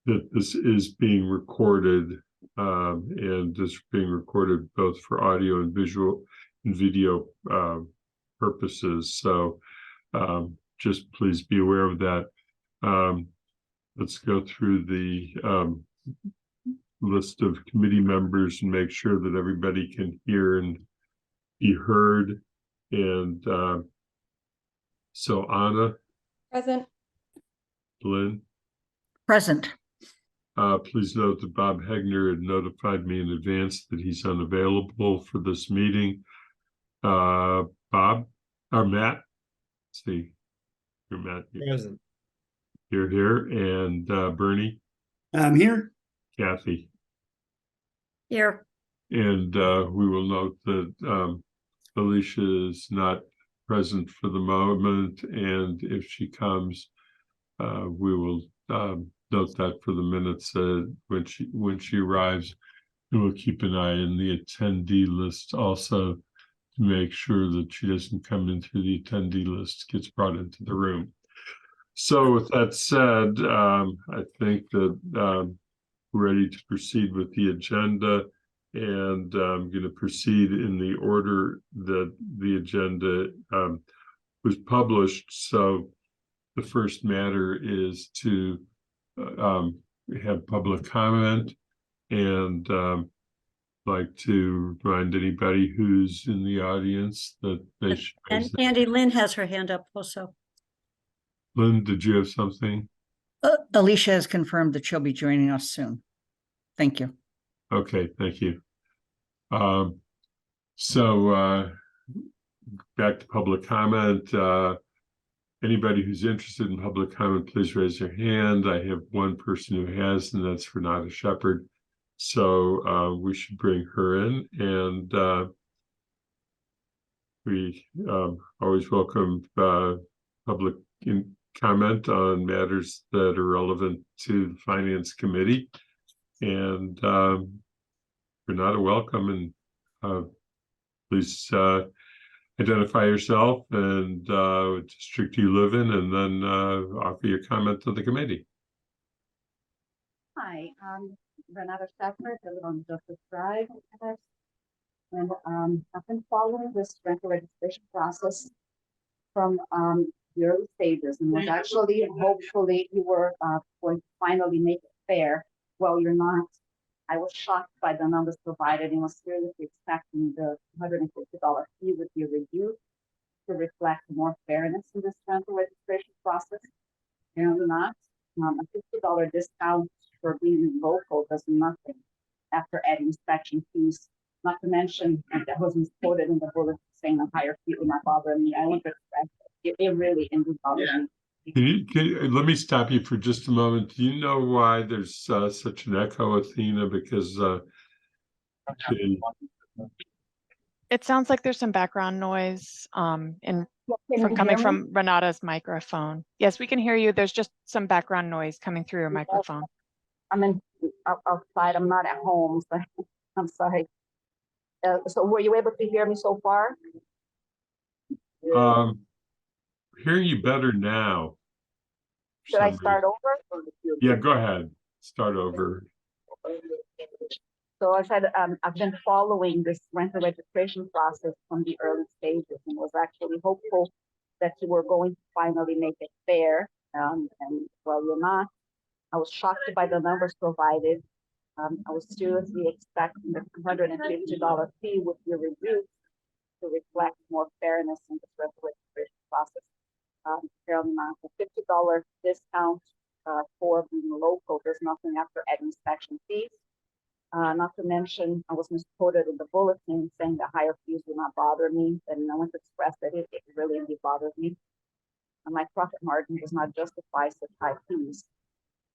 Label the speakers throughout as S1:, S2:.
S1: that this is being recorded, and is being recorded both for audio and visual and video purposes. So just please be aware of that. Let's go through the list of committee members and make sure that everybody can hear and be heard. And so Anna.
S2: Present.
S1: Lynn.
S3: Present.
S1: Please note that Bob Hegner had notified me in advance that he's unavailable for this meeting. Bob or Matt. Let's see. You're Matt.
S4: Present.
S1: You're here. And Bernie.
S4: I'm here.
S1: Kathy.
S3: Here.
S1: And we will note that Alicia is not present for the moment, and if she comes, we will note that for the minutes when she arrives, and we'll keep an eye on the attendee list also to make sure that she doesn't come in through the attendee list, gets brought into the room. So with that said, I think that we're ready to proceed with the agenda. And I'm going to proceed in the order that the agenda was published. So the first matter is to have public comment, and like to remind anybody who's in the audience that they should.
S3: And Andy, Lynn has her hand up also.
S1: Lynn, did you have something?
S3: Alicia has confirmed that she'll be joining us soon. Thank you.
S1: Okay, thank you. So back to public comment. Anybody who's interested in public comment, please raise your hand. I have one person who has, and that's Renata Shepard. So we should bring her in, and we always welcome public comment on matters that are relevant to the Finance Committee. And Renata, welcome, and please identify yourself and what district you live in, and then offer your comment to the committee.
S5: Hi, I'm Renata Shepard. I live on Justice Drive, Amherst, and I've been following this rental registration process from the early stages, and was actually hopefully you were going to finally make it fair. Well, you're not. I was shocked by the numbers provided and was seriously expecting the $150 fee would be reduced to reflect more fairness in this rental registration process. Apparently not. A $50 discount for being local does nothing after adding inspection fees. Not to mention that was quoted in the bullet saying a higher fee would not bother me. I want to express it really ended bothering me.
S1: Let me stop you for just a moment. Do you know why there's such an echo, Athena? Because
S6: it sounds like there's some background noise coming from Renata's microphone. Yes, we can hear you. There's just some background noise coming through your microphone.
S5: I'm outside. I'm not at home, so I'm sorry. So were you able to hear me so far?
S1: Hearing you better now.
S5: Should I start over?
S1: Yeah, go ahead. Start over.
S5: So I said I've been following this rental registration process from the early stages, and was actually hopeful that you were going to finally make it fair. And well, you're not. I was shocked by the numbers provided. I was seriously expecting the $150 fee would be reduced to reflect more fairness in this rental registration process. Apparently not. A $50 discount for being local. There's nothing after adding inspection fees. Not to mention, I was misquoted in the bulletin saying that higher fees do not bother me, and I want to express that it really indeed bothers me. And my profit margin does not justify such high fees.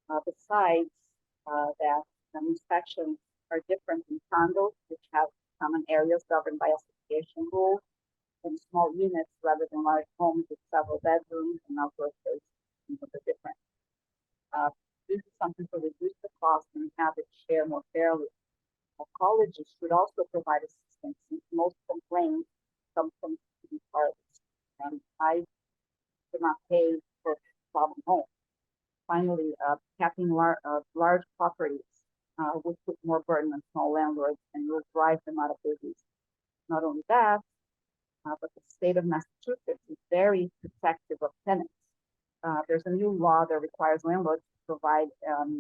S5: Besides that, inspections are different in condos, which have common areas governed by association rules, and small units rather than large homes with several bedrooms and outdoor space. They're different. This is something to reduce the cost and have it share more fairly. Colleges should also provide assistance, since most complaints come from city parks, and I do not pay for problem home. Finally, capping large properties would put more burden on small landlords and will drive them out of business. Not only that, but the state of Massachusetts is very protective of tenants. There's a new law that requires landlords to provide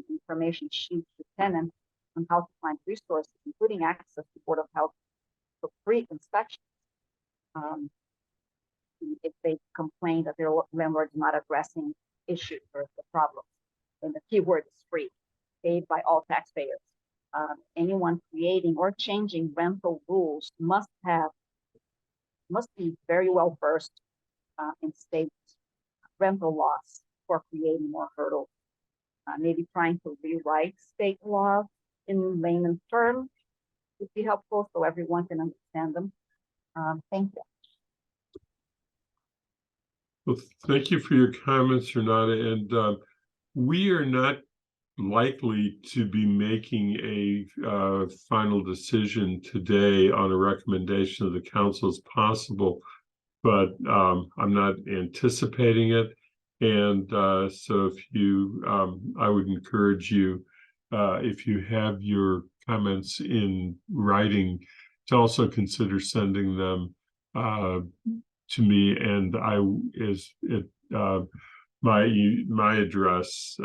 S5: information sheets to tenants on how to find resources, including access to Board of Health for free inspections. If they complain that their landlord is not addressing issues or the problems. And the key word is free, paid by all taxpayers. Anyone creating or changing rental rules must be very well versed in state rental laws for creating more hurdles. Maybe trying to rewrite state laws in layman's terms would be helpful so everyone can understand them. Thank you.
S1: Well, thank you for your comments, Renata. And we are not likely to be making a final decision today on a recommendation of the council as possible, but I'm not anticipating it. And so if you, I would encourage you, if you have your comments in writing, to also consider sending them to me, and my address,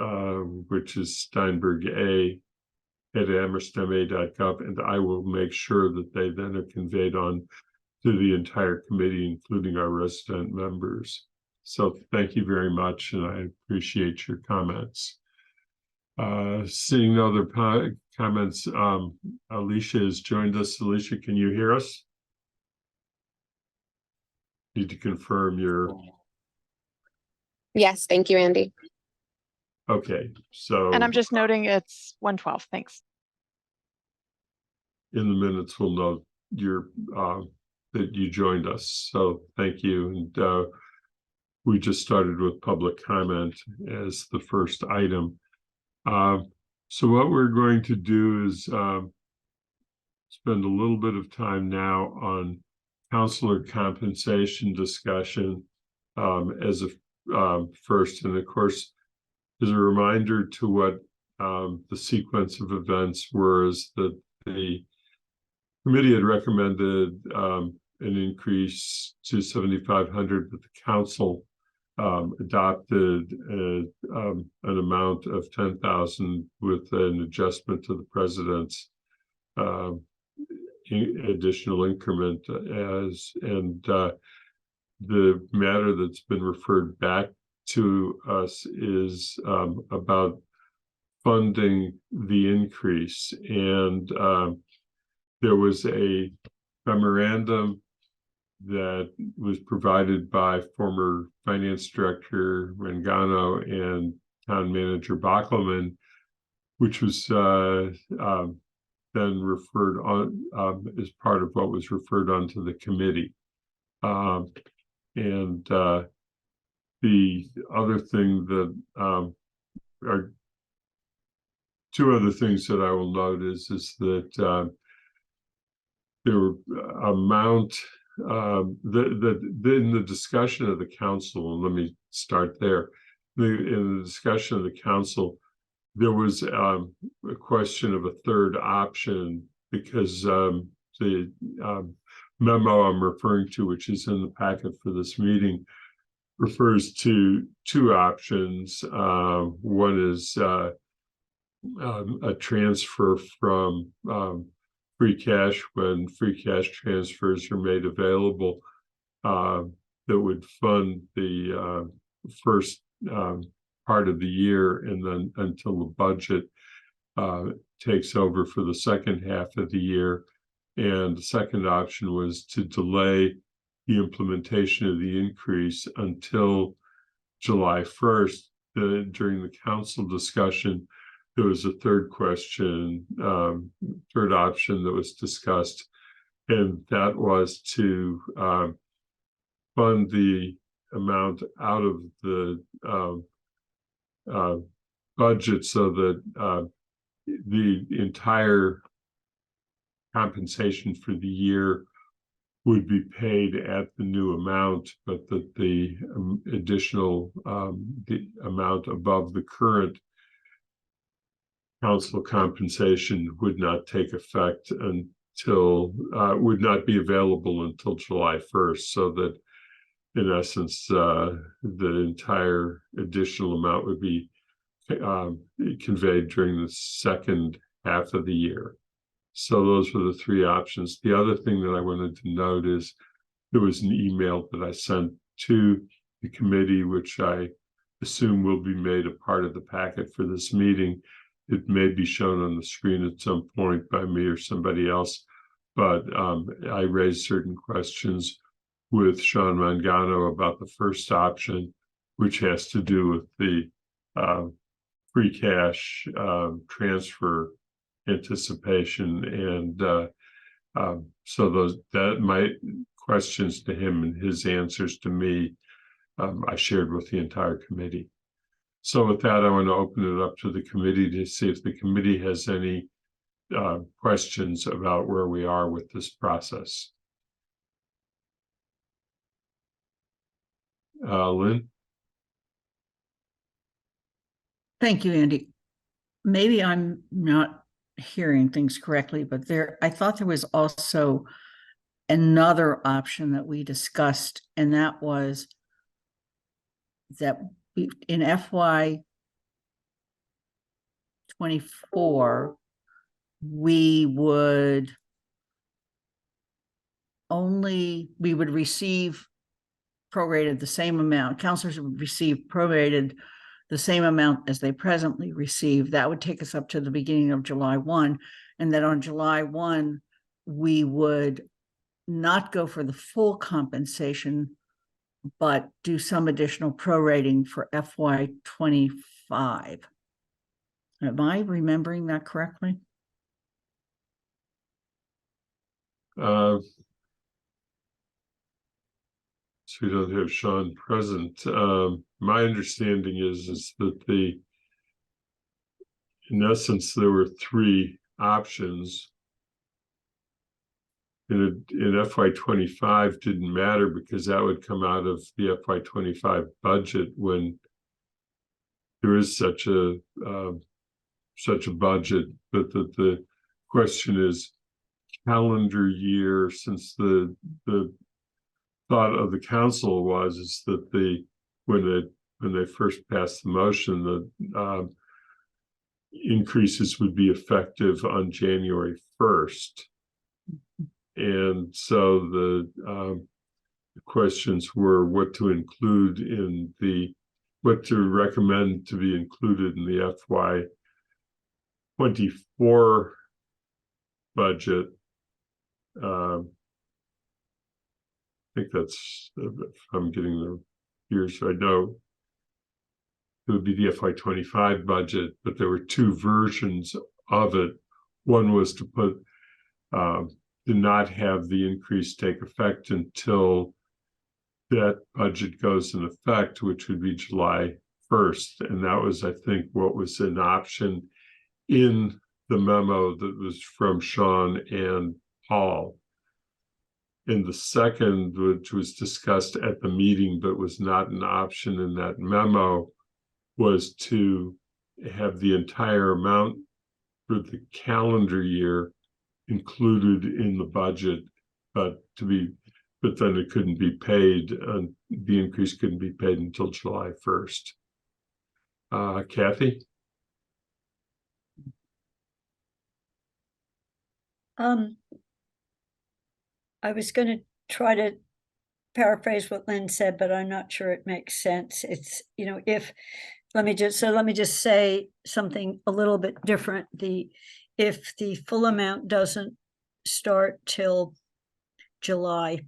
S1: which is steinberga@amherstma.gov, and I will make sure that they then are conveyed on to the entire committee, including our resident members. So thank you very much, and I appreciate your comments. Seeing no other comments, Alicia has joined us. Alicia, can you hear us? Need to confirm your.
S2: Yes, thank you, Andy.
S1: Okay, so.
S6: And I'm just noting it's 1:12. Thanks.
S1: In the minutes, we'll note your that you joined us. So thank you. And we just started with public comment as the first item. So what we're going to do is spend a little bit of time now on counselor compensation discussion as a first. And of course, as a reminder to what the sequence of events were, is that the committee had recommended an increase to 7,500, but the council adopted an amount of 10,000 with an adjustment to the president's additional increment the matter that's been referred back to us is about funding the increase. And there was a memorandum that was provided by former finance director Mangano and town manager Bachleman, which was then referred on as part of what was referred on to the committee. And the other thing that are two other things that I will note is that there were amount in the discussion of the council, and let me start there. In the discussion of the council, there was a question of a third option, because the memo I'm referring to, which is in the packet for this meeting, refers to two options. One is a transfer from free cash when free cash transfers are made available, that would fund the first part of the year, and then until the budget takes over for the second half of the year. And the second option was to delay the implementation of the increase until July 1st. During the council discussion, there was a third question, third option that was discussed, and that was to fund the amount out of the budget so that the entire compensation for the year would be paid at the new amount, but that the additional the amount above the current council compensation would not take effect until, would not be available until July 1st, so that in essence, the entire additional amount would be conveyed during the second half of the year. So those were the three options. The other thing that I wanted to note is there was an email that I sent to the committee, which I assume will be made a part of the packet for this meeting. It may be shown on the screen at some point by me or somebody else, but I raised certain questions with Sean Mangano about the first option, which has to do with the free cash transfer anticipation. And so my questions to him and his answers to me, I shared with the entire committee. So with that, I want to open it up to the committee to see if the committee has any questions about where we are with this process. Lynn?
S3: Thank you, Andy. Maybe I'm not hearing things correctly, but I thought there was also another option that we discussed, and that was that in FY 24, we would receive prorated the same amount. Counselors would receive prorated the same amount as they presently receive. That would take us up to the beginning of July 1. And then on July 1, we would not go for the full compensation, but do some additional prorating for FY 25. Am I remembering that correctly?
S1: So we don't have Sean present. My understanding is that in essence, there were three options. In FY 25 didn't matter because that would come out of the FY 25 budget when there is such a budget. But the question is calendar year, since the thought of the council is that when they first passed the motion, the increases would be effective on January 1st. And so the questions were what to recommend to be included in the FY 24 budget. I think that's, if I'm getting the years right, no, it would be the FY 25 budget, but there were two versions of it. One was to not have the increase take effect until that budget goes in effect, which would be July 1st. And that was, I think, what was an option in the memo that was from Sean and Paul. And the second, which was discussed at the meeting but was not an option in that memo, was to have the entire amount for the calendar year included in the budget, but then it couldn't be paid, and the increase couldn't be paid until July 1st. Kathy?
S2: I was going to try to paraphrase what Lynn said, but I'm not sure it makes sense. It's, let me just say something a little bit different. If the full amount doesn't start till July,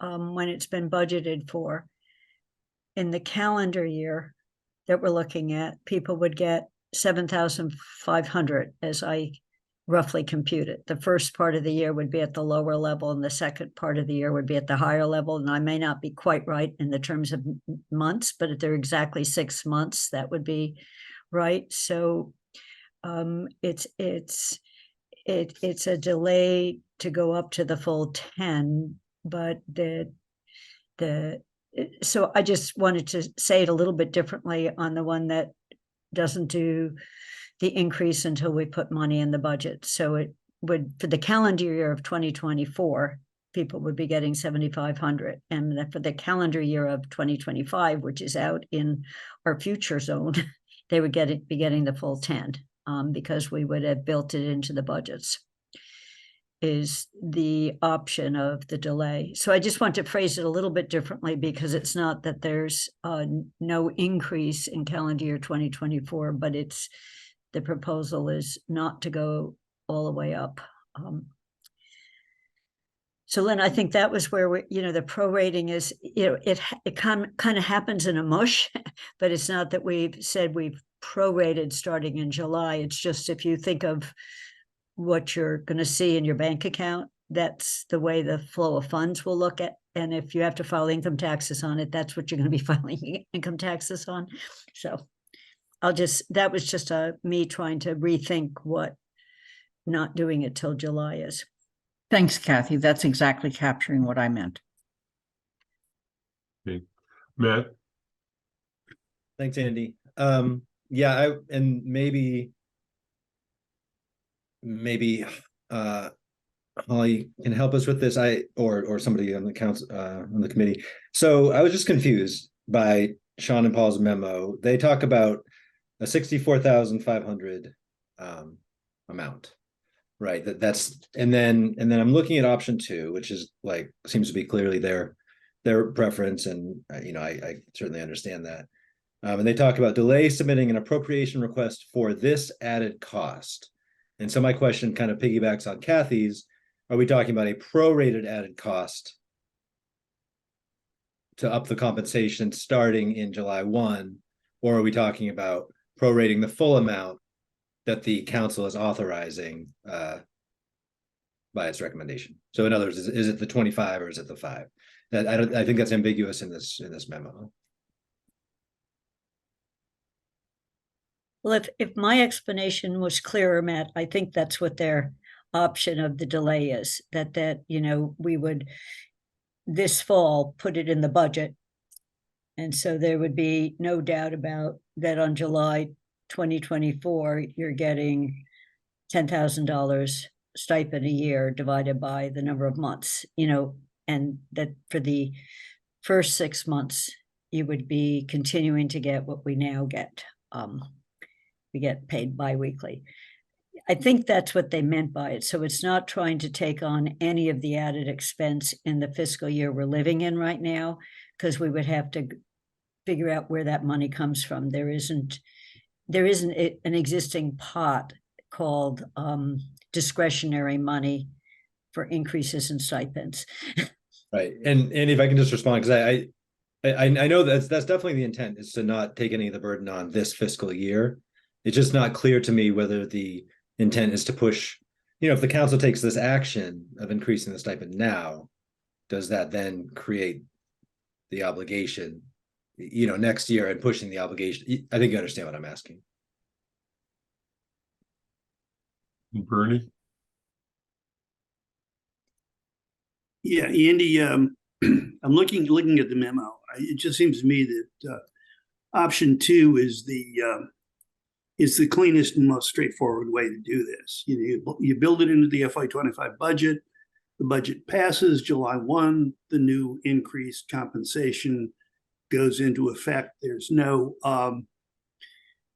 S2: when it's been budgeted for, in the calendar year that we're looking at, people would get 7,500, as I roughly computed. The first part of the year would be at the lower level, and the second part of the year would be at the higher level. And I may not be quite right in the terms of months, but if they're exactly 6 months, that would be right. So it's a delay to go up to the full 10, but so I just wanted to say it a little bit differently on the one that doesn't do the increase until we put money in the budget. So it would, for the calendar year of 2024, people would be getting 7,500. And for the calendar year of 2025, which is out in our future zone, they would be getting the full 10, because we would have built it into the budgets, is the option of the delay. So I just want to phrase it a little bit differently, because it's not that there's no increase in calendar year 2024, but it's, the proposal is not to go all the way up. So Lynn, I think that was where we, the prorating is, it kind of happens in a mush, but it's not that we've said we've prorated starting in July. It's just, if you think of what you're going to see in your bank account, that's the way the flow of funds will look at. And if you have to file income taxes on it, that's what you're going to be filing income taxes on. So that was just me trying to rethink what not doing it till July is.
S3: Thanks, Kathy. That's exactly capturing what I meant.
S1: Okay. Matt?
S4: Thanks, Andy. Yeah, and maybe Holly can help us with this. Or somebody on the council, on the committee. So I was just confused by Sean and Paul's memo. They talk about a 64,500 amount, right? And then I'm looking at option 2, which is seems to be clearly their preference, and I certainly understand that. And they talk about delay submitting an appropriation request for this added cost. And so my question kind of piggybacks on Kathy's. Are we talking about a prorated added cost to up the compensation starting in July 1? Or are we talking about prorating the full amount that the council is authorizing by its recommendation? So in other words, is it the 25 or is it the 5? I think that's ambiguous in this memo.
S2: Well, if my explanation was clearer, Matt, I think that's what their option of the delay is, that we would this fall put it in the budget. And so there would be no doubt about that on July 2024, you're getting $10,000 stipend a year divided by the number of months, and that for the first 6 months, you would be continuing to get what we now get. We get paid biweekly. I think that's what they meant by it. So it's not trying to take on any of the added expense in the fiscal year we're living in right now, because we would have to figure out where that money comes from. There isn't an existing pot called discretionary money for increases in stipends.
S4: Right. And if I can just respond, because I know that's definitely the intent, is to not take any of the burden on this fiscal year. It's just not clear to me whether the intent is to push, if the council takes this action of increasing the stipend now, does that then create the obligation, next year, and pushing the obligation? I think you understand what I'm asking.
S1: Bernie?
S7: Yeah, Andy, I'm looking at the memo. It just seems to me that option 2 is the cleanest and most straightforward way to do this. You build it into the FY25 budget. The budget passes July 1. The new increased compensation goes into effect. There's no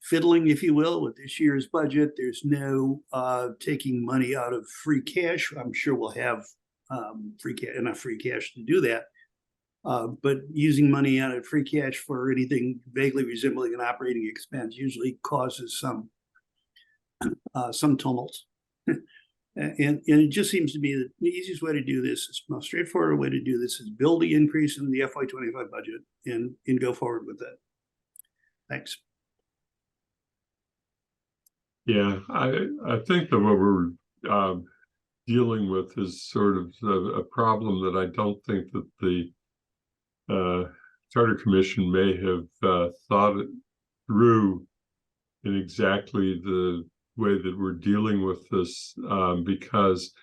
S7: fiddling, if you will, with this year's budget. There's no taking money out of free cash. I'm sure we'll have enough free cash to do that. But using money out of free cash for anything vaguely resembling an operating expense usually causes some tumult. And it just seems to me that the easiest way to do this, is the most straightforward way to do this, is build the increase in the FY25 budget and go forward with that. Thanks.
S1: Yeah, I think that what we're dealing with is sort of a problem that I don't think that the Charter Commission may have thought it through in exactly the way that we're dealing with this, because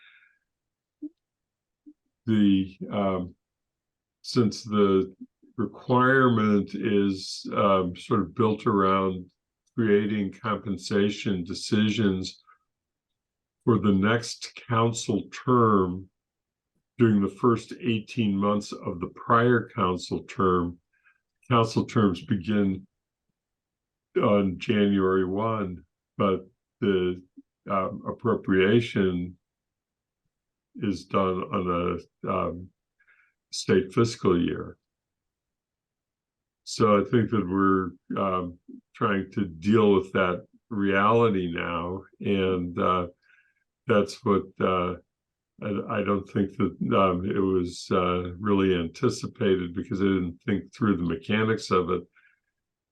S1: since the requirement is sort of built around creating compensation decisions for the next council term during the first 18 months of the prior council term. Council terms begin on January 1, but the appropriation is done on a state fiscal year. So I think that we're trying to deal with that reality now, and that's what I don't think that it was really anticipated, because I didn't think through the mechanics of it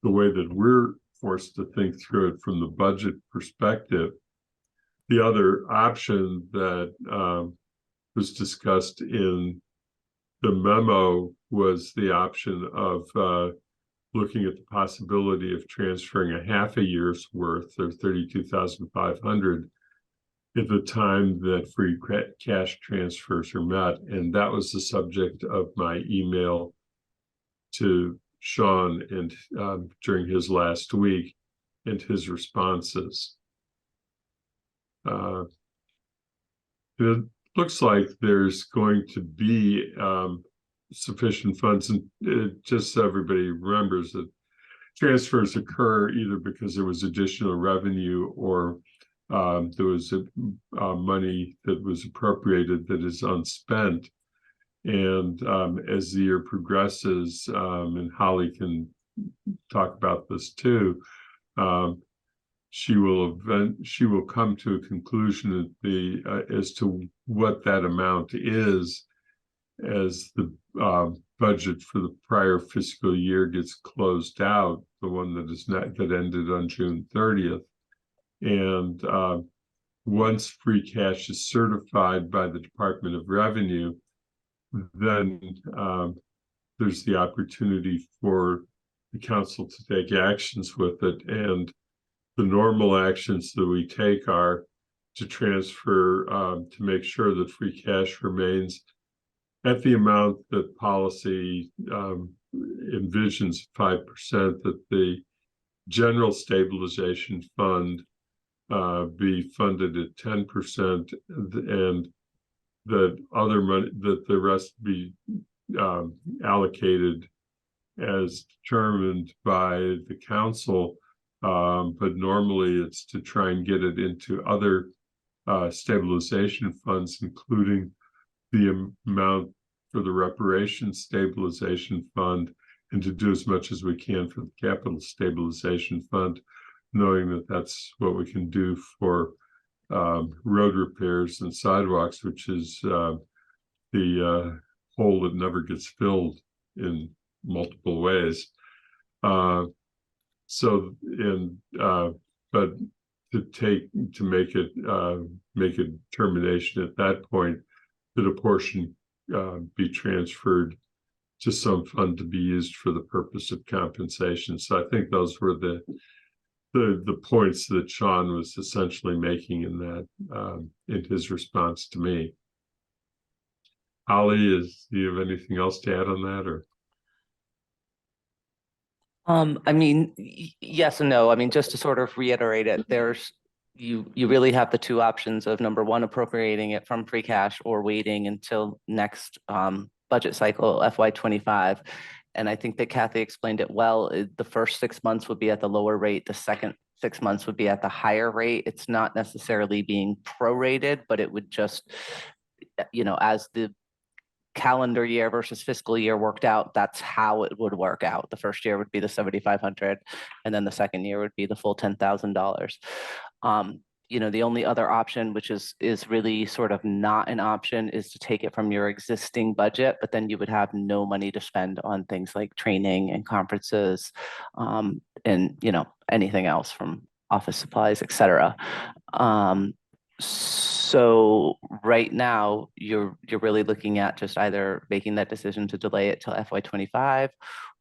S1: the way that we're forced to think through it from the budget perspective. The other option that was discussed in the memo was the option of looking at the possibility of transferring a half a year's worth, or 32,500, at the time that free cash transfers are met. And that was the subject of my email to Sean and during his last week, and his responses. It looks like there's going to be sufficient funds, and just so everybody remembers that transfers occur either because there was additional revenue, or there was money that was appropriated that is unspent. And as the year progresses, and Holly can talk about this too, she will come to a conclusion at as to what that amount is, as the budget for the prior fiscal year gets closed out, the one that ended on June 30th. And once free cash is certified by the Department of Revenue, then there's the opportunity for the council to take actions with it. And the normal actions that we take are to transfer, to make sure that free cash remains at the amount that policy envisions, 5%, that the general stabilization fund be funded at 10%, and that other money, that the rest be allocated as determined by the council. But normally it's to try and get it into other stabilization funds, including the amount for the reparations stabilization fund, and to do as much as we can for the capital stabilization fund, knowing that that's what we can do for road repairs and sidewalks, which is the hole that never gets filled in multiple ways. But to make a determination at that point that a portion be transferred to some fund to be used for the purpose of compensation. So I think those were the points that Sean was essentially making in that in his response to me. Holly, do you have anything else to add on that, or?
S8: I mean, yes and no. I mean, just to sort of reiterate it, there's you really have the two options of, number one, appropriating it from free cash, or waiting until next budget cycle, FY25. And I think that Kathy explained it well. The first 6 months would be at the lower rate. The second 6 months would be at the higher rate. It's not necessarily being prorated, but it would just, as the calendar year versus fiscal year worked out, that's how it would work out. The first year would be the $7,500, and then the second year would be the full $10,000. The only other option, which is really sort of not an option, is to take it from your existing budget, but then you would have no money to spend on things like training and conferences, and anything else from office supplies, etc. So right now you're really looking at just either making that decision to delay it till FY25,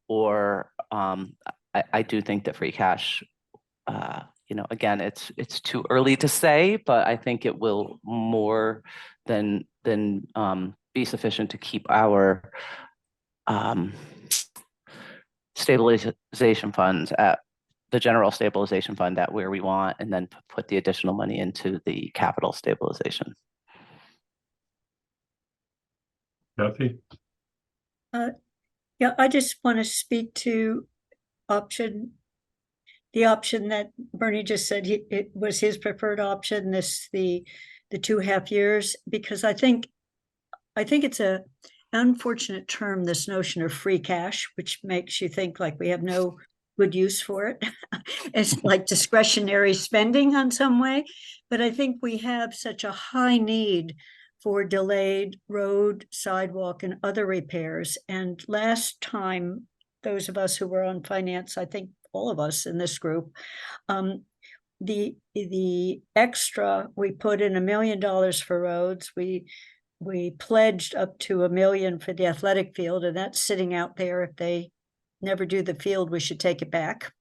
S8: or I do think that free cash, again, it's too early to say, but I think it will more than be sufficient to keep our stabilization funds at the general stabilization fund at where we want, and then put the additional money into the capital stabilization.
S1: Kathy?
S2: Yeah, I just want to speak to the option that Bernie just said it was his preferred option, the 2.5 years, because I think it's a unfortunate term, this notion of free cash, which makes you think like we have no good use for it. It's like discretionary spending on some way, but I think we have such a high need for delayed road, sidewalk, and other repairs. And last time, those of us who were on finance, I think all of us in this group, the extra, we put in $1 million for roads. We pledged up to $1 million for the athletic field, and that's sitting out there. If they never do the field, we should take it back.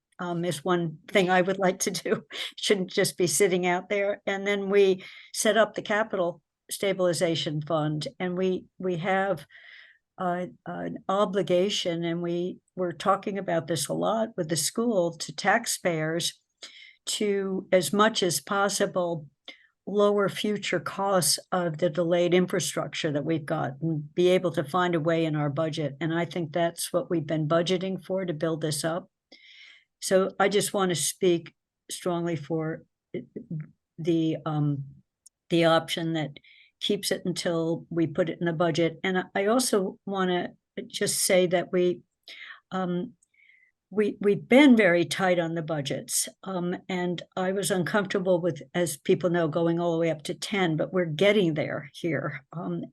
S2: Is one thing I would like to do. Shouldn't just be sitting out there. And then we set up the capital stabilization fund, and we have an obligation, and we're talking about this a lot with the school, to taxpayers, to, as much as possible, lower future costs of the delayed infrastructure that we've got, and be able to find a way in our budget. And I think that's what we've been budgeting for, to build this up. So I just want to speak strongly for the option that keeps it until we put it in the budget. And I also want to just say that we've been very tight on the budgets, and I was uncomfortable with, as people know, going all the way up to 10, but we're getting there here.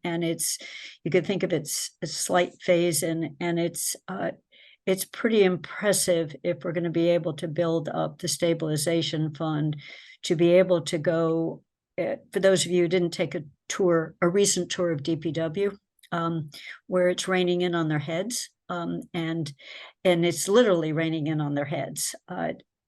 S2: And you could think of it as a slight phase in, and it's pretty impressive if we're going to be able to build up the stabilization fund to be able to go. For those of you who didn't take a recent tour of DPW, where it's raining in on their heads, and it's literally raining in on their heads.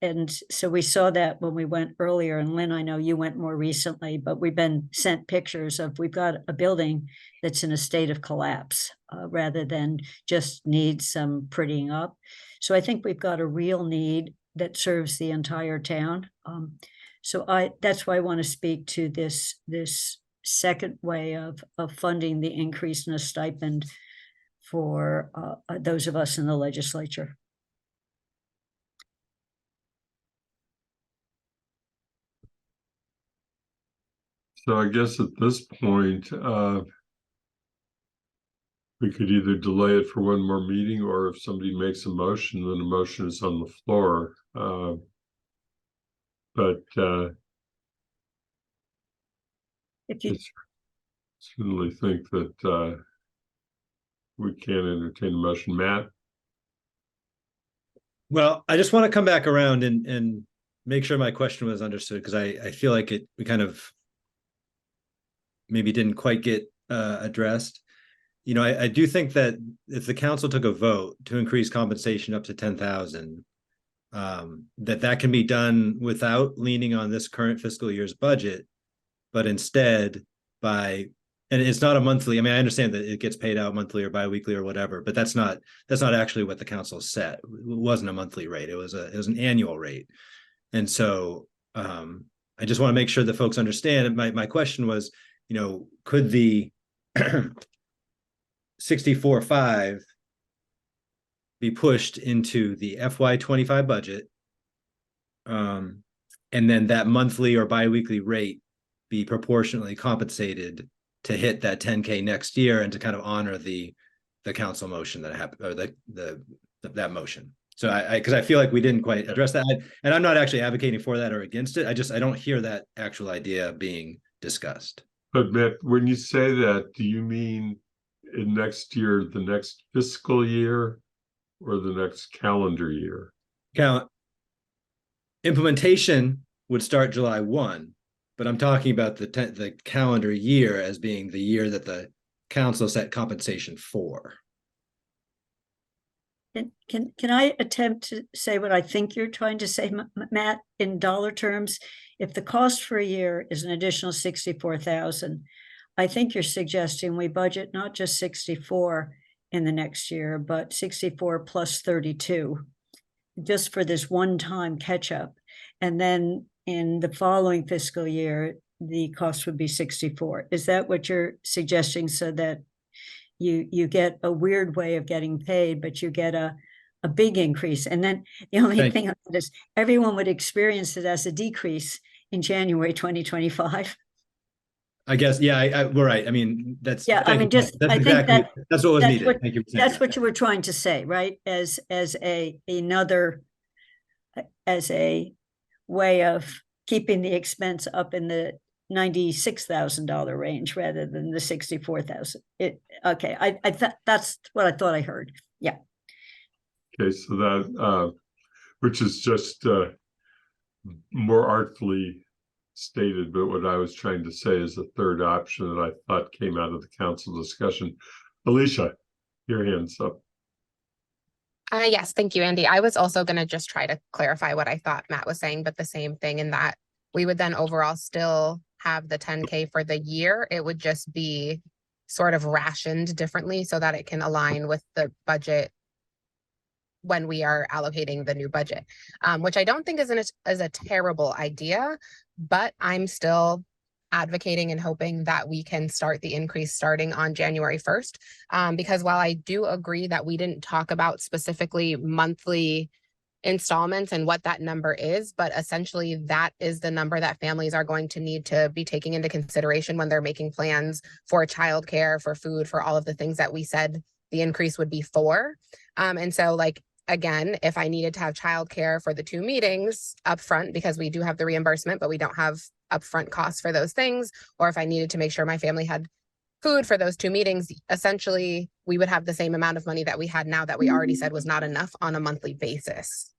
S2: And so we saw that when we went earlier, and Lynn, I know you went more recently, but we've been sent pictures of, we've got a building that's in a state of collapse, rather than just needs some prettying up. So I think we've got a real need that serves the entire town. So that's why I want to speak to this second way of funding the increase in a stipend for those of us in the legislature.
S1: So I guess at this point, we could either delay it for one more meeting, or if somebody makes a motion, then the motion is on the floor. But
S2: If you,
S1: I certainly think that we can entertain a motion. Matt?
S4: Well, I just want to come back around and make sure my question was understood, because I feel like we kind of maybe didn't quite get addressed. You know, I do think that if the council took a vote to increase compensation up to 10,000, that can be done without leaning on this current fiscal year's budget, but instead and it's not a monthly. I mean, I understand that it gets paid out monthly or biweekly or whatever, but that's not actually what the council set. It wasn't a monthly rate. It was an annual rate. And so I just want to make sure that folks understand. My question was, you know, could the 64.5 be pushed into the FY25 budget, and then that monthly or biweekly rate be proportionately compensated to hit that 10K next year, and to kind of honor the council motion that happened, or that motion. So because I feel like we didn't quite address that, and I'm not actually advocating for that or against it. I don't hear that actual idea being discussed.
S1: But Matt, when you say that, do you mean in next year, the next fiscal year, or the next calendar year?
S4: Implementation would start July 1, but I'm talking about the calendar year as being the year that the council set compensation for.
S2: Can I attempt to say what I think you're trying to say, Matt, in dollar terms? If the cost for a year is an additional 64,000, I think you're suggesting we budget not just 64 in the next year, but 64 plus 32. just for this one-time catch-up. And then in the following fiscal year, the cost would be 64. Is that what you're suggesting, so that you get a weird way of getting paid, but you get a big increase? And then the only
S4: Thank
S2: thing on that is everyone would experience it as a decrease in January 2025.
S4: I guess, yeah, we're right. I mean, that's,
S2: Yeah, I
S4: thank
S2: mean,
S4: you.
S2: just,
S4: That's
S2: I think
S4: exactly,
S2: that
S4: that's what was
S2: that's
S4: needed.
S2: what-
S4: Thank you for saying
S2: that's
S4: that.
S2: what you were trying to say, right? As a way of keeping the expense up in the $96,000 range rather than the 64,000. Okay, I thought that's what I thought I heard. Yeah.
S1: Okay, so that, which is just more artfully stated, but what I was trying to say is a third option that I thought came out of the council discussion. Alicia, your hand's up.
S9: Yes, thank you, Andy. I was also going to just try to clarify what I thought Matt was saying, but the same thing, in that we would then overall still have the 10K for the year. It would just be sort of rationed differently so that it can align with the budget when we are allocating the new budget, which I don't think is a terrible idea, but I'm still advocating and hoping that we can start the increase starting on January 1st. Because while I do agree that we didn't talk about specifically monthly installments and what that number is, but essentially that is the number that families are going to need to be taking into consideration when they're making plans for childcare, for food, for all of the things that we said the increase would be for. And so, like, again, if I needed to have childcare for the 2 meetings upfront, because we do have the reimbursement, but we don't have upfront costs for those things, or if I needed to make sure my family had food for those 2 meetings, essentially we would have the same amount of money that we had now that we already said was not enough on a monthly basis.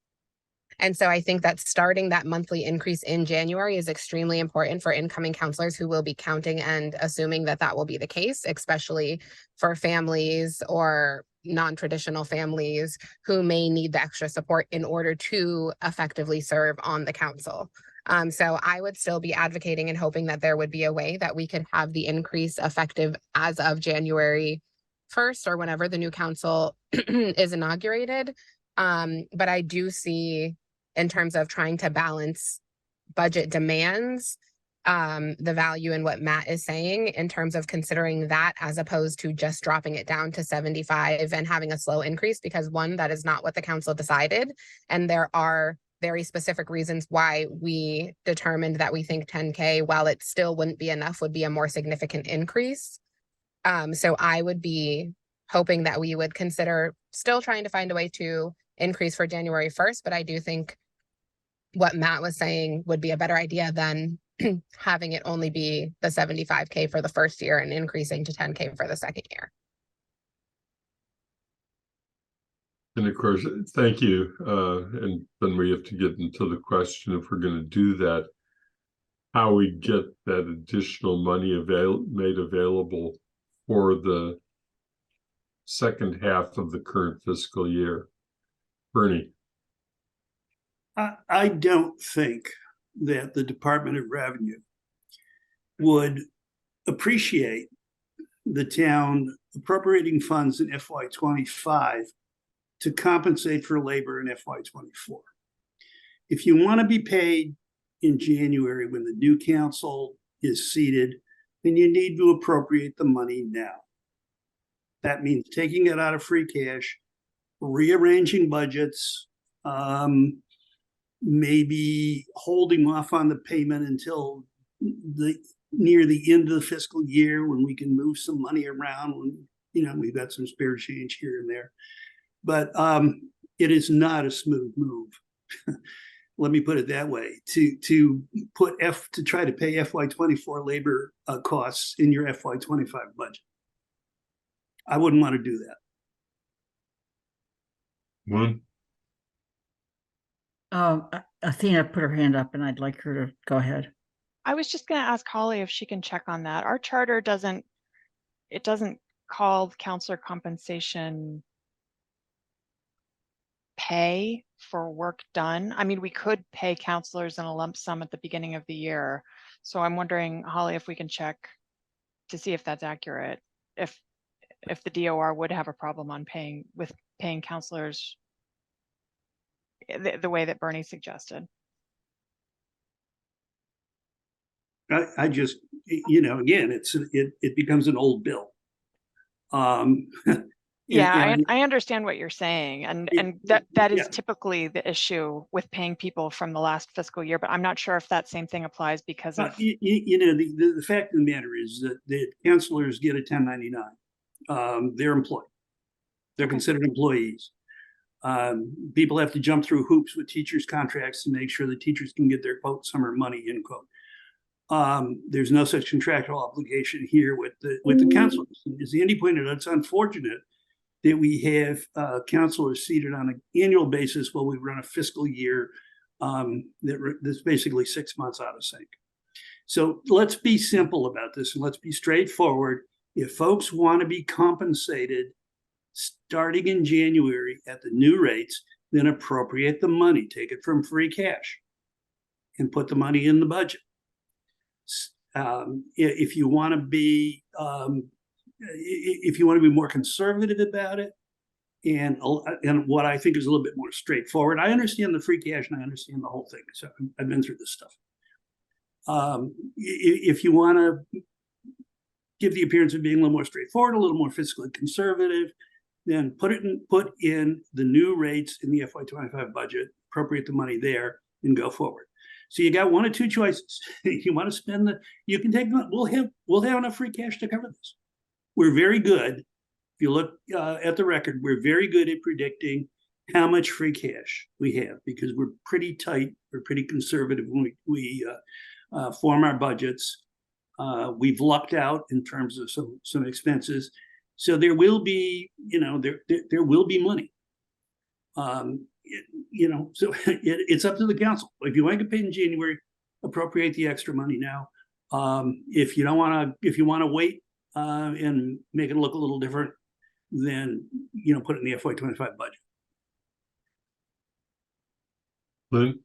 S9: And so I think that starting that monthly increase in January is extremely important for incoming counselors who will be counting and assuming that that will be the case, especially for families or non-traditional families who may need the extra support in order to effectively serve on the council. So I would still be advocating and hoping that there would be a way that we could have the increase effective as of January 1st or whenever the new council is inaugurated. But I do see, in terms of trying to balance budget demands, the value in what Matt is saying in terms of considering that as opposed to just dropping it down to 75 and having a slow increase, because one, that is not what the council decided. And there are very specific reasons why we determined that we think 10K, while it still wouldn't be enough, would be a more significant increase. So I would be hoping that we would consider still trying to find a way to increase for January 1st, but I do think what Matt was saying would be a better idea than having it only be the 75K for the first year and increasing to 10K for the second year.
S1: And of course, thank you. And then we have to get into the question, if we're going to do that, how we get that additional money made available for the second half of the current fiscal year. Bernie.
S7: I don't think that the Department of Revenue would appreciate the town appropriating funds in FY25 to compensate for labor in FY24. If you want to be paid in January when the new council is seated, then you need to appropriate the money now. That means taking it out of free cash, rearranging budgets, maybe holding off on the payment until near the end of the fiscal year when we can move some money around when, we've got some spare change here and there. But it is not a smooth move. Let me put it that way. To try to pay FY24 labor costs in your FY25 budget. I wouldn't want to do that.
S1: One.
S3: Athena put her hand up and I'd like her to go ahead.
S6: I was just going to ask Holly if she can check on that. Our charter doesn't call counselor compensation pay for work done. I mean, we could pay counselors in a lump sum at the beginning of the year. So I'm wondering, Holly, if we can check to see if that's accurate. If the DOR would have a problem on paying counselors the way that Bernie suggested.
S7: I just, again, it becomes an old bill.
S6: Yeah,
S7: and
S6: I understand what you're saying, and that is typically the issue with paying people from the last fiscal year, but I'm not sure if that same thing applies because of.
S7: The fact of the matter is that the counselors get a 1099. They're employed. They're considered employees. People have to jump through hoops with teachers' contracts to make sure the teachers can get their quote summer money, end quote. There's no such contractual obligation here with the counselors. As Andy pointed out, it's unfortunate that we have counselors seated on an annual basis while we run a fiscal year that's basically 6 months out of sync. So let's be simple about this and let's be straightforward. If folks want to be compensated starting in January at the new rates, then appropriate the money, take it from free cash and put the money in the budget. If you want to be more conservative about it, and what I think is a little bit more straightforward, I understand the free cash and I understand the whole thing. So I've been through this stuff. If you want to give the appearance of being a little more straightforward, a little more fiscally conservative, then put in the new rates in the FY25 budget, appropriate the money there, and go forward. So you got one or two choices. You want to spend you can take. We'll have enough free cash to cover this. We're very good. If you look at the record, we're very good at predicting how much free cash we have because we're pretty tight. We're pretty conservative when we form our budgets. We've lucked out in terms of some expenses. So there will be, there will be money. So it's up to the council. If you want to get paid in January, appropriate the extra money now. If you want to wait and make it look a little different, then put it in the FY25 budget.
S1: Lynn?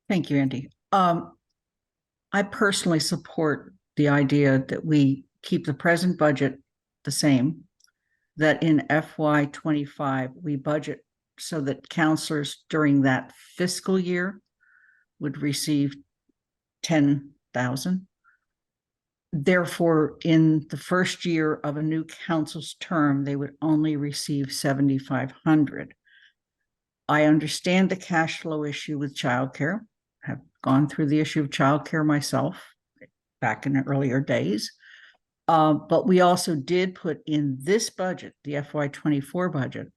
S3: Thank you, Andy. I personally support the idea that we keep the present budget the same, that in FY25 we budget so that counselors during that fiscal year would receive $10,000. Therefore, in the first year of a new council's term, they would only receive $7,500. I understand the cash flow issue with childcare. Have gone through the issue of childcare myself back in the earlier days. But we also did put in this budget, the FY24 budget,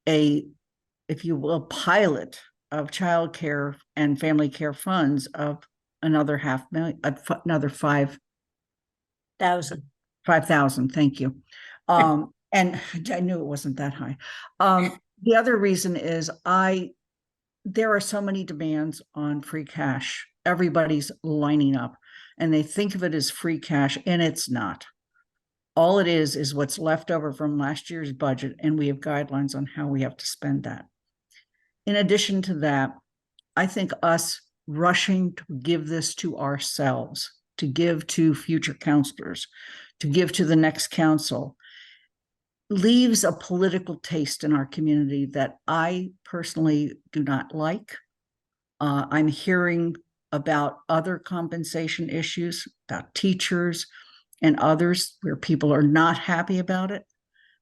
S3: if you will, pilot of childcare and family care funds of another another 5,000. Thank you. And I knew it wasn't that high. The other reason is there are so many demands on free cash. Everybody's lining up and they think of it as free cash, and it's not. All it is what's left over from last year's budget, and we have guidelines on how we have to spend that. In addition to that, I think us rushing to give this to ourselves, to give to future counselors, to give to the next council, leaves a political taste in our community that I personally do not like. I'm hearing about other compensation issues, about teachers and others where people are not happy about it.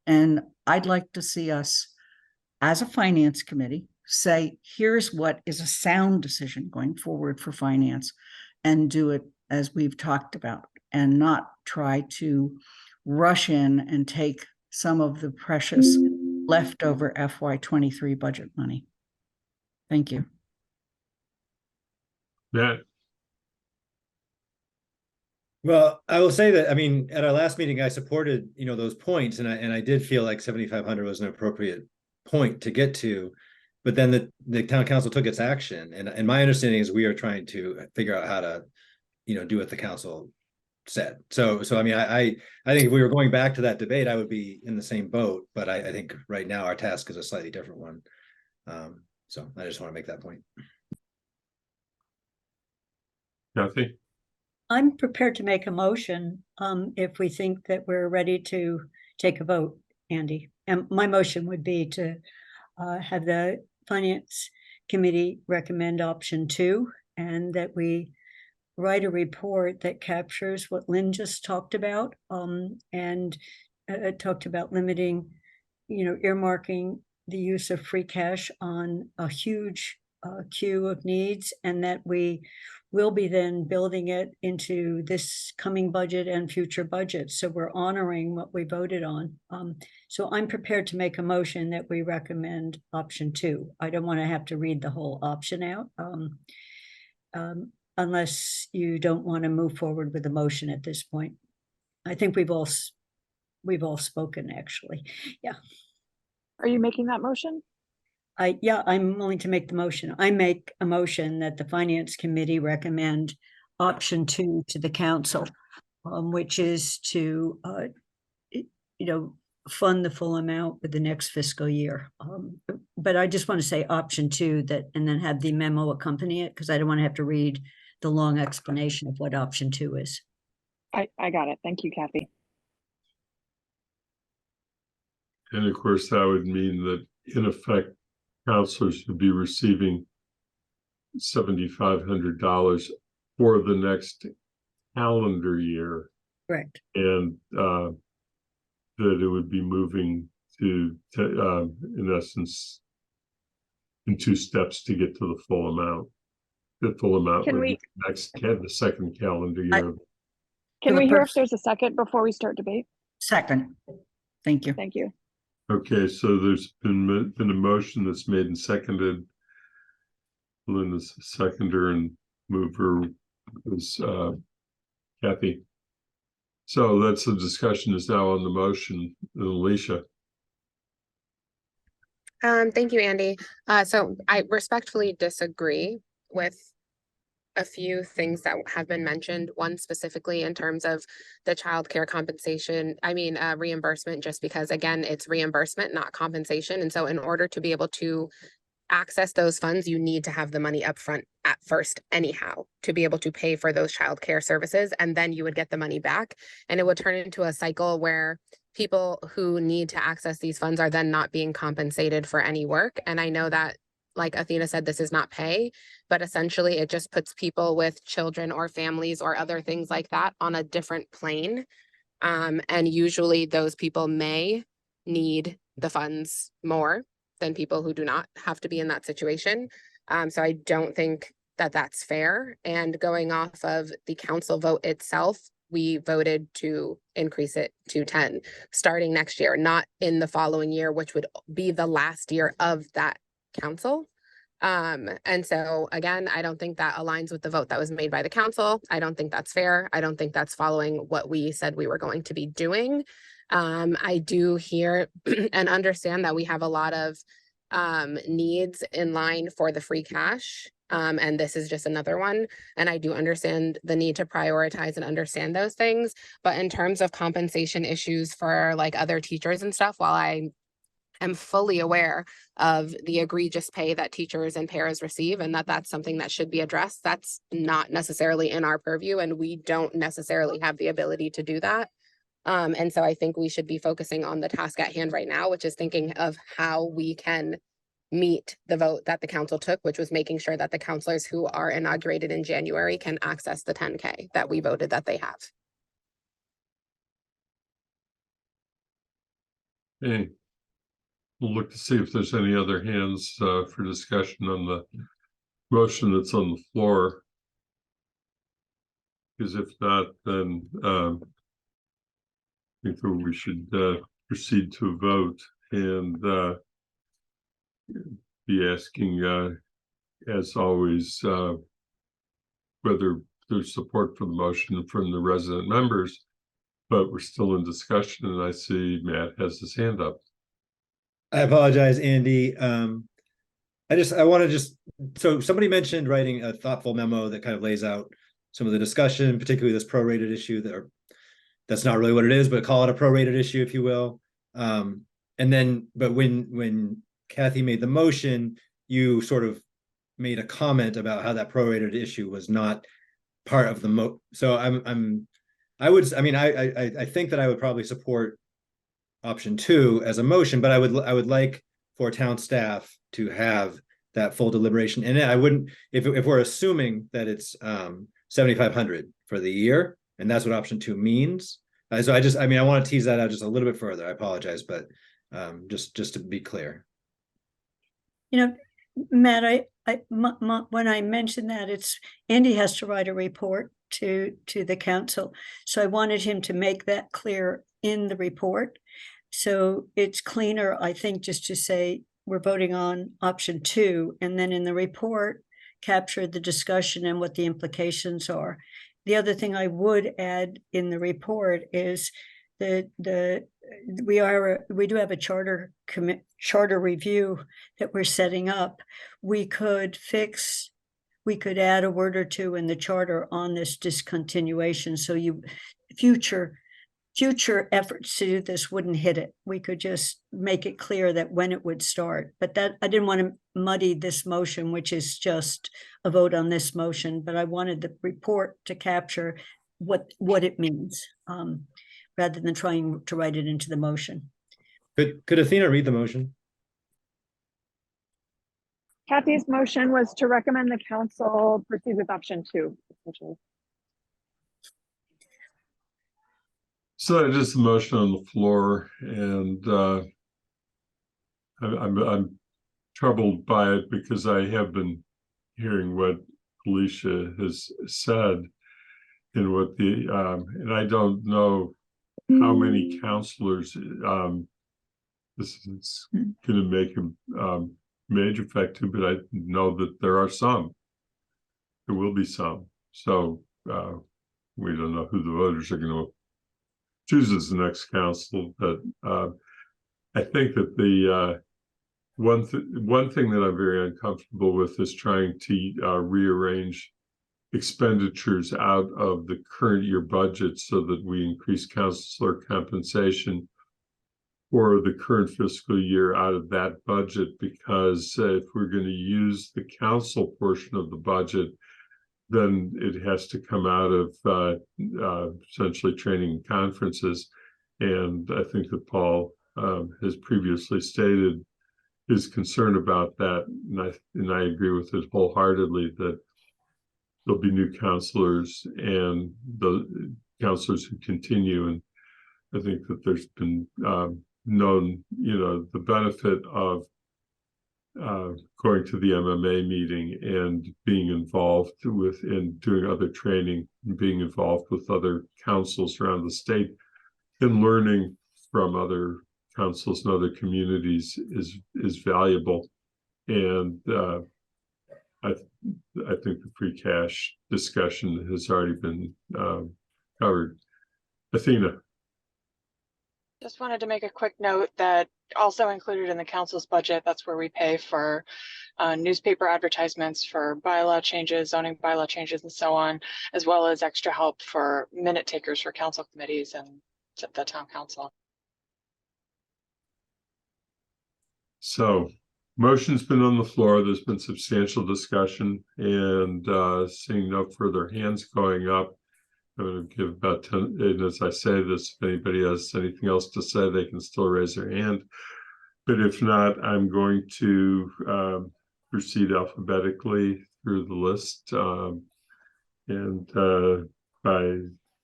S3: And I'd like to see us as a finance committee say, here's what is a sound decision going forward for finance, and do it as we've talked about, and not try to rush in and take some of the precious leftover FY23 budget money. Thank you.
S1: Matt?
S4: Well, I will say that, I mean, at our last meeting, I supported, those points, and I did feel like 7,500 was an appropriate point to get to, but then the town council took its action, and my understanding is we are trying to figure out how to, do what the council said. So I mean, I think if we were going back to that debate, I would be in the same boat, but I think right now our task is a slightly different one. So I just want to make that point.
S1: Kathy?
S2: I'm prepared to make a motion if we think that we're ready to take a vote, Andy. And my motion would be to have the finance committee recommend option 2, and that we write a report that captures what Lynn just talked about, and talked about limiting, earmarking the use of free cash on a huge queue of needs, and that we will be then building it into this coming budget and future budgets. So we're honoring what we voted on. So I'm prepared to make a motion that we recommend option 2. I don't want to have to read the whole option out, unless you don't want to move forward with the motion at this point. I think we've all spoken, actually. Yeah.
S6: Are you making that motion?
S2: I'm willing to make the motion. I make a motion that the finance committee recommend option 2 to the council, which is to, fund the full amount with the next fiscal year. But I just want to say option 2, and then have the memo accompany it, because I don't want to have to read the long explanation of what option 2 is.
S6: I got it. Thank you, Kathy.
S1: And of course, that would mean that in effect, counselors would be receiving $7,500 for the next calendar year.
S2: Correct.
S1: And that it would be moving to in essence, in 2 steps to get to the full amount. The full amount
S6: Can
S1: would
S6: we-
S1: be the second calendar year.
S6: Can
S2: the
S6: we hear if
S2: purpose-
S6: there's a second before we start debate?
S3: Second. Thank you.
S6: Thank you.
S1: Okay, so there's been a motion that's made and seconded. Linda's seconder and mover is Kathy. So that's the discussion is now on the motion. Alicia.
S9: Thank you, Andy. So I respectfully disagree with a few things that have been mentioned. One specifically in terms of the childcare compensation, reimbursement, just because again, it's reimbursement, not compensation. And so in order to be able to access those funds, you need to have the money upfront at first anyhow, to be able to pay for those childcare services. And then you would get the money back. And it would turn into a cycle where people who need to access these funds are then not being compensated for any work. And I know that, like Athena said, this is not pay, but essentially it just puts people with children or families or other things like that on a different plane. And usually those people may need the funds more than people who do not have to be in that situation. So I don't think that that's fair. And going off of the council vote itself, we voted to increase it to 10 starting next year, not in the following year, which would be the last year of that council. And so again, I don't think that aligns with the vote that was made by the council. I don't think that's fair. I don't think that's following what we said we were going to be doing. I do hear and understand that we have a lot of needs in line for the free cash. And this is just another one. And I do understand the need to prioritize and understand those things. But in terms of compensation issues for like other teachers and stuff, while I am fully aware of the egregious pay that teachers and paras receive and that that's something that should be addressed, that's not necessarily in our purview, and we don't necessarily have the ability to do that. And so I think we should be focusing on the task at hand right now, which is thinking of how we can meet the vote that the council took, which was making sure that the counselors who are inaugurated in January can access the 10K that we voted that they have.
S1: Okay. We'll look to see if there's any other hands for discussion on the motion that's on the floor. Because if not, then I think that we should proceed to a vote and be asking, as always, whether there's support for the motion from the resident members, but we're still in discussion, and I see Matt has his hand up.
S4: I apologize, Andy. So somebody mentioned writing a thoughtful memo that kind of lays out some of the discussion, particularly this prorated issue that's not really what it is, but call it a prorated issue, if you will. But when Kathy made the motion, you sort of made a comment about how that prorated issue was not part of the so I think that I would probably support option 2 as a motion, but I would like for town staff to have that full deliberation. And I wouldn't, if we're assuming that it's 7,500 for the year, and that's what option 2 means. So I mean, I want to tease that out just a little bit further. I apologize, but just to be clear.
S2: You know, Matt, when I mentioned that, it's Andy has to write a report to the council. So I wanted him to make that clear in the report. So it's cleaner, I think, just to say we're voting on option 2, and then in the report, capture the discussion and what the implications are. The other thing I would add in the report is that we do have a charter review that we're setting up. We could add a word or two in the charter on this discontinuation, so future efforts to do this wouldn't hit it. We could just make it clear that when it would start. But that I didn't want to muddy this motion, which is just a vote on this motion, but I wanted the report to capture what it means, rather than trying to write it into the motion.
S4: Could Athena read the motion?
S6: Kathy's motion was to recommend the council proceed with option 2, essentially.
S1: So just a motion on the floor, and I'm troubled by it because I have been hearing what Alicia has said and what the and I don't know how many counselors this is going to make a major effect to, but I know that there are some. There will be some. So we don't know who the voters are going to choose as the next council, but I think that the one thing that I'm very uncomfortable with is trying to rearrange expenditures out of the current year budget so that we increase counselor compensation for the current fiscal year out of that budget, because if we're going to use the council portion of the budget, then it has to come out of essentially training and conferences. And I think that Paul has previously stated his concern about that. And I agree with it wholeheartedly that there'll be new counselors and the counselors who continue. And I think that there's been known, the benefit of going to the MMA meeting and being involved in doing other training and being involved with other councils around the state and learning from other councils and other communities is valuable. And I think the free cash discussion has already been covered. Athena.
S6: Just wanted to make a quick note that also included in the council's budget, that's where we pay for newspaper advertisements, for bylaw changes, zoning bylaw changes, and so on, as well as extra help for minute takers for council committees and the town council.
S1: So motion's been on the floor. There's been substantial discussion, and seeing no further hands going up, I'm going to give about 10, and as I say this, if anybody has anything else to say, they can still raise their hand. But if not, I'm going to proceed alphabetically through the list and by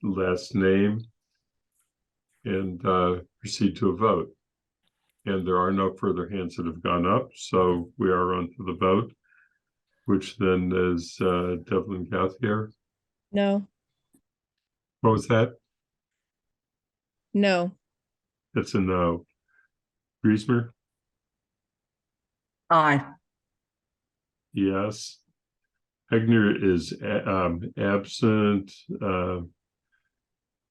S1: last name and proceed to a vote. And there are no further hands that have gone up, so we are on to the vote, which then is Devlin Gauthier.
S10: No.
S1: What was that?
S10: No.
S1: That's a no. Griesmer?
S3: Aye.
S1: Yes. Hegner is absent.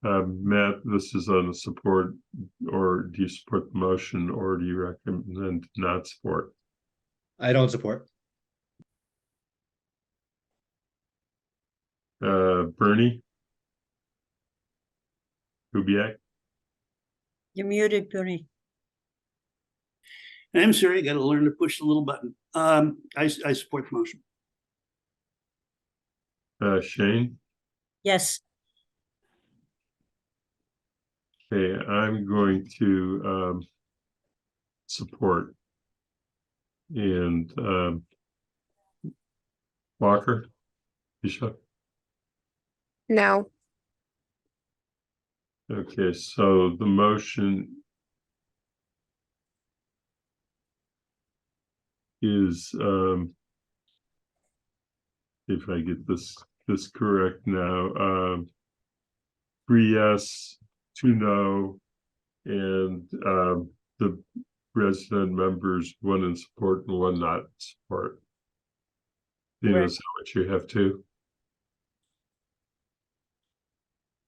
S1: Matt, this is on a support, or do you support the motion, or do you recommend not support?
S4: I don't support.
S1: Bernie? Kubiak?
S2: You're muted, Bernie.
S7: I'm sorry, I got to learn to push the little button. I support the motion.
S1: Shane?
S2: Yes.
S1: Okay, I'm going to support. and Walker, Bishop.
S9: No,
S1: Okay, so the motion is, if I get this correct now, 3 yes, 2 no, and the resident members, 1 in support and 1 not in support. You know, is that what you have to?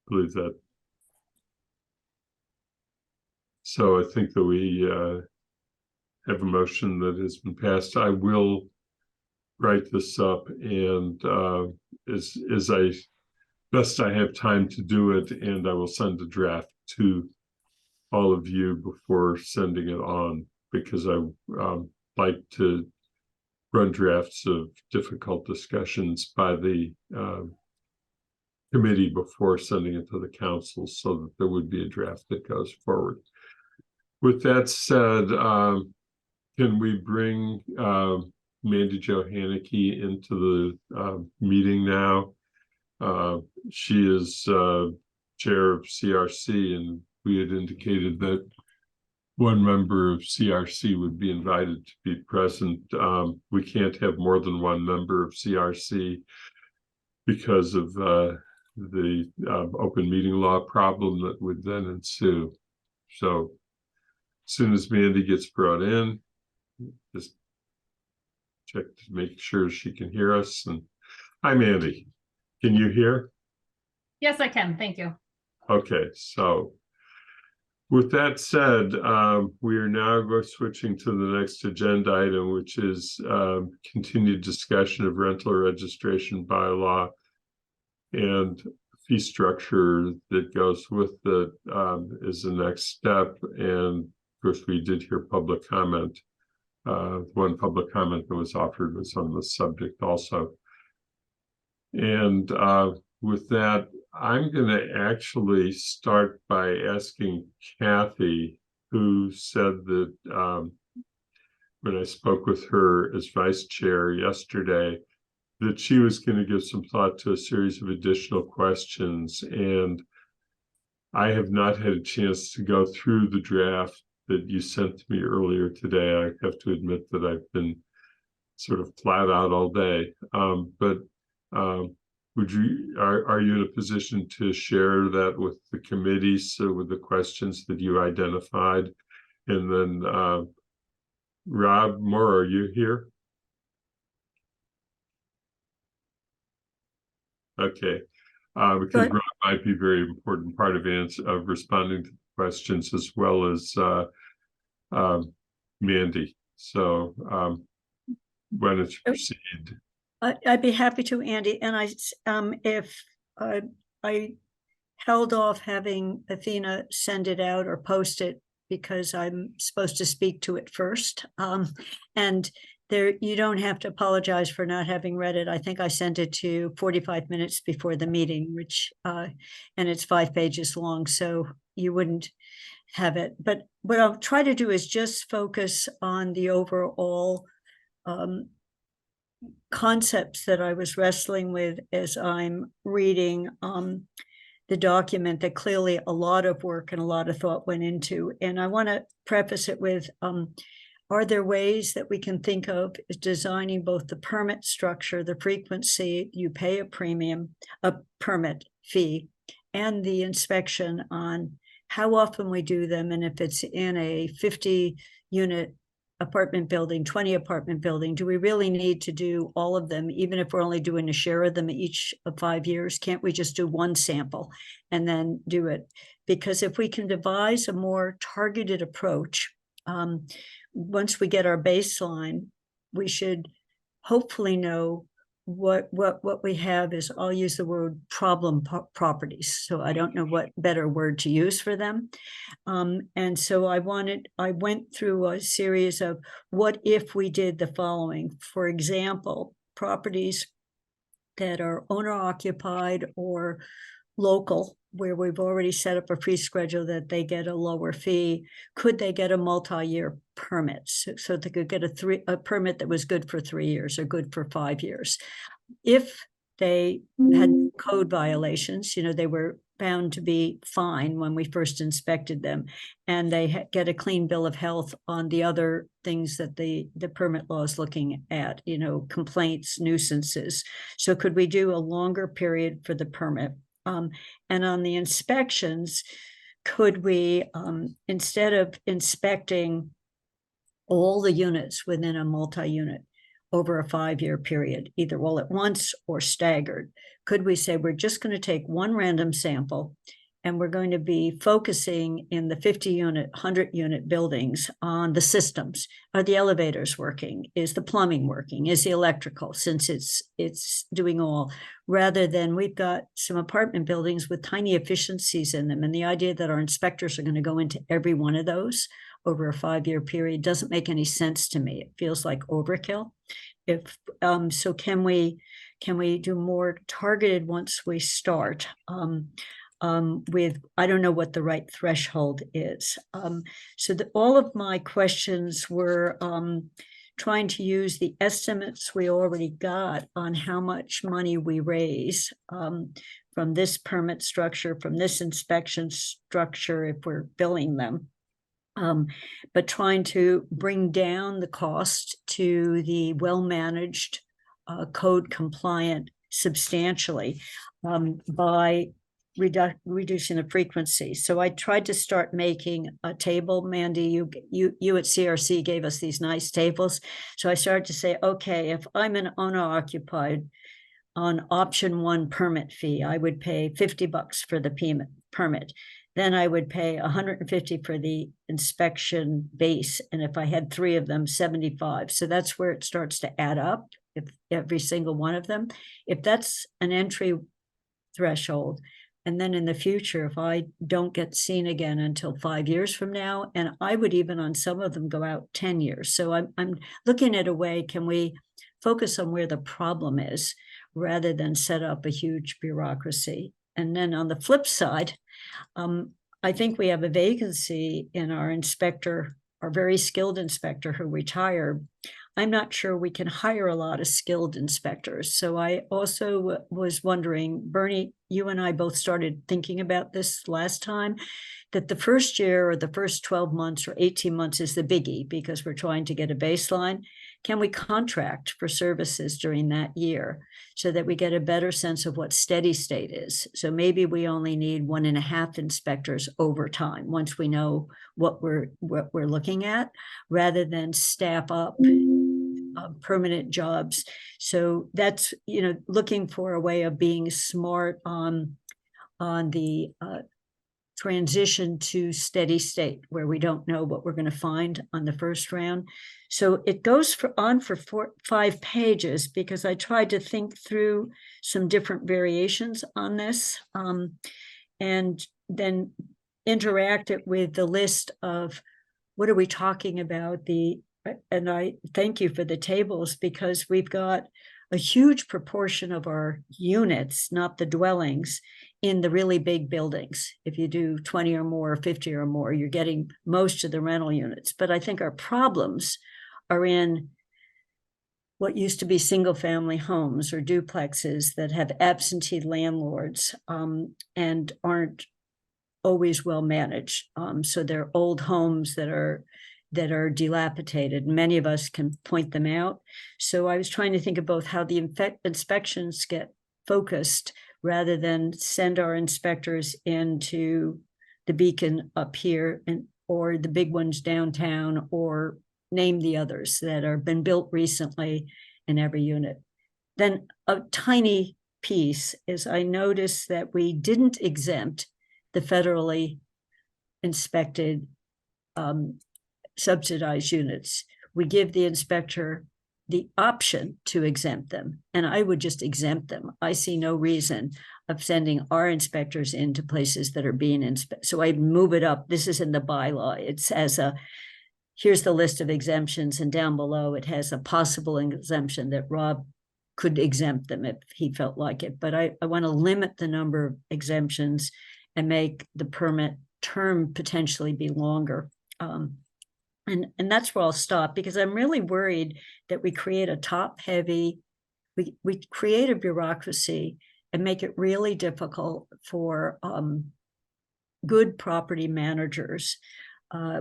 S1: Believe that. So I think that we have a motion that has been passed. I will write this up, and as I best I have time to do it, and I will send a draft to all of you before sending it on, because I like to run drafts of difficult discussions by the committee before sending it to the council, so that there would be a draft that goes forward. With that said, can we bring Mandy Jo Haneke into the meeting now? She is chair of CRC, and we had indicated that 1 member of CRC would be invited to be present. We can't have more than 1 member of CRC because of the open meeting law problem that would then ensue. So as soon as Mandy gets brought in, just check to make sure she can hear us. And hi, Mandy, can you hear?
S10: Yes, I can. Thank you.
S1: Okay, so with that said, we are now switching to the next agenda item, which is continued discussion of rental registration bylaw and fee structure that goes with it is the next step. And of course, we did hear public comment. 1 public comment that was offered was on this subject also. And with that, I'm going to actually start by asking Kathy, who said that when I spoke with her as vice chair yesterday, that she was going to give some thought to a series of additional questions. And I have not had a chance to go through the draft that you sent to me earlier today. I have to admit that I've been sort of flat out all day. But are you in a position to share that with the committee? So with the questions that you identified, and then Rob Moore, are you here? Okay, because Rob might be a very important part of responding to questions, as well as Mandy. So why don't you proceed?
S2: I'd be happy to, Andy. And I held off having Athena send it out or post it because I'm supposed to speak to it first. And there, you don't have to apologize for not having read it. I think I sent it to you 45 minutes before the meeting, which and it's 5 pages long, so you wouldn't have it. But what I'll try to do is just focus on the overall concepts that I was wrestling with as I'm reading the document that clearly a lot of work and a lot of thought went into. And I want to preface it with, are there ways that we can think of designing both the permit structure, the frequency you pay a premium, a permit fee, and the inspection on how often we do them, and if it's in a 50-unit apartment building, 20 apartment building, do we really need to do all of them, even if we're only doing a share of them each of 5 years? Can't we just do 1 sample and then do it? Because if we can devise a more targeted approach, once we get our baseline, we should hopefully know what we have is, I'll use the word problem properties. So I don't know what better word to use for them. And so I went through a series of what if we did the following. For example, properties that are owner occupied or local, where we've already set up a fee schedule that they get a lower fee, could they get a multi-year permit? So they could get a permit that was good for 3 years or good for 5 years. If they had code violations, they were bound to be fined when we first inspected them, and they get a clean bill of health on the other things that the permit law is looking at, complaints, nuisances. So could we do a longer period for the permit? And on the inspections, could we, instead of inspecting all the units within a multi-unit over a 5-year period, either all at once or staggered, could we say we're just going to take one random sample and we're going to be focusing in the 50-unit, 100-unit buildings on the systems? Are the elevators working? Is the plumbing working? Is the electrical, since it's doing all, rather than we've got some apartment buildings with tiny efficiencies in them. And the idea that our inspectors are going to go into every one of those over a 5-year period doesn't make any sense to me. It feels like overkill. So can we do more targeted once we start? With, I don't know what the right threshold is. So all of my questions were trying to use the estimates we already got on how much money we raise from this permit structure, from this inspection structure, if we're billing them. But trying to bring down the cost to the well-managed, code compliant substantially by reducing the frequency. So I tried to start making a table. Mandy, you at CRC gave us these nice tables. So I started to say, okay, if I'm an owner-occupied on option 1 permit fee, I would pay $50 for the permit. Then I would pay $150 for the inspection base. And if I had 3 of them, $75. So that's where it starts to add up, if every single one of them. If that's an entry threshold, and then in the future, if I don't get seen again until 5 years from now, and I would even on some of them go out 10 years. So I'm looking at a way, can we focus on where the problem is rather than set up a huge bureaucracy? And then on the flip side, I think we have a vacancy in our inspector, our very skilled inspector who retired. I'm not sure we can hire a lot of skilled inspectors. So I also was wondering, Bernie, you and I both started thinking about this last time, that the first year or the first 12 months or 18 months is the biggie because we're trying to get a baseline. Can we contract for services during that year so that we get a better sense of what steady state is? So maybe we only need 1.5 inspectors over time once we know what we're looking at, rather than staff up permanent jobs. So that's, looking for a way of being smart on the transition to steady state, where we don't know what we're going to find on the first round. So it goes on for 5 pages because I tried to think through some different variations on this, and then interact it with the list of what are we talking about. And I thank you for the tables, because we've got a huge proportion of our units, not the dwellings, in the really big buildings. If you do 20 or more, 50 or more, you're getting most of the rental units. But I think our problems are in what used to be single family homes or duplexes that have absentee landlords and aren't always well managed. So they're old homes that are dilapidated. Many of us can point them out. So I was trying to think of both how the inspections get focused rather than send our inspectors into the Beacon up here or the big ones downtown, or name the others that have been built recently in every unit. Then a tiny piece is I noticed that we didn't exempt the federally inspected subsidized units. We give the inspector the option to exempt them, and I would just exempt them. I see no reason of sending our inspectors into places that are being inspected. So I'd move it up. This is in the bylaw. It says here's the list of exemptions, and down below it has a possible exemption that Rob could exempt them if he felt like it. But I want to limit the number of exemptions and make the permit term potentially be longer. And that's where I'll stop, because I'm really worried that we create a top-heavy, we create a bureaucracy and make it really difficult for good property managers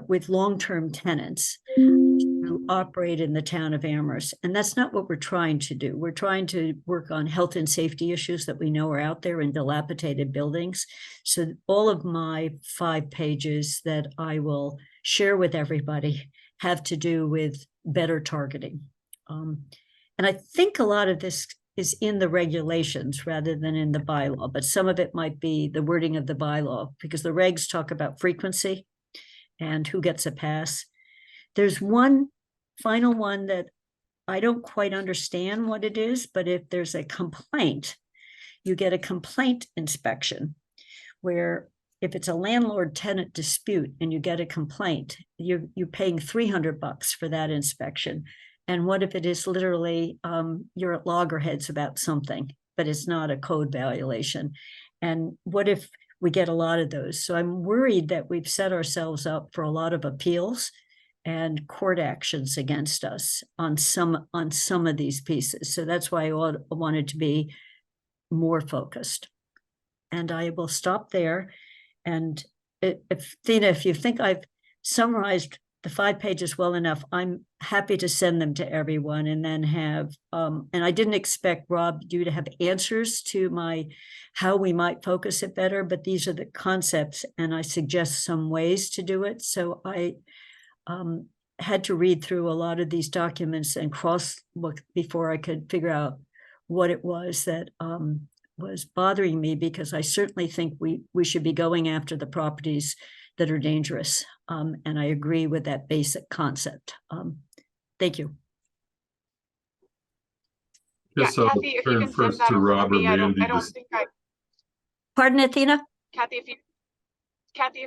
S2: with long-term tenants who operate in the town of Amherst. And that's not what we're trying to do. We're trying to work on health and safety issues that we know are out there in dilapidated buildings. So all of my 5 pages that I will share with everybody have to do with better targeting. And I think a lot of this is in the regulations rather than in the bylaw, but some of it might be the wording of the bylaw, because the regs talk about frequency and who gets a pass. There's one final one that I don't quite understand what it is, but if there's a complaint, you get a complaint inspection, where if it's a landlord-tenant dispute and you get a complaint, you're paying $300 for that inspection. And what if it is literally you're at loggerheads about something, but it's not a code violation? And what if we get a lot of those? So I'm worried that we've set ourselves up for a lot of appeals and court actions against us on some of these pieces. So that's why I wanted to be more focused. And I will stop there. And if Thina, if you think I've summarized the 5 pages well enough, I'm happy to send them to everyone, and then have, and I didn't expect, Rob, you to have answers to how we might focus it better, but these are the concepts, and I suggest some ways to do it. So I had to read through a lot of these documents and cross-look before I could figure out what it was that was bothering me, because I certainly think we should be going after the properties that are dangerous. And I agree with that basic concept. Thank you.
S1: Yes,
S6: Yeah,
S1: I'll
S6: Kathy, if you
S1: turn
S6: can send
S1: first
S6: that
S1: to
S6: over to
S1: Rob or
S6: me, I
S1: Mandy.
S6: don't think I,
S2: Pardon, Athena?
S6: Kathy, if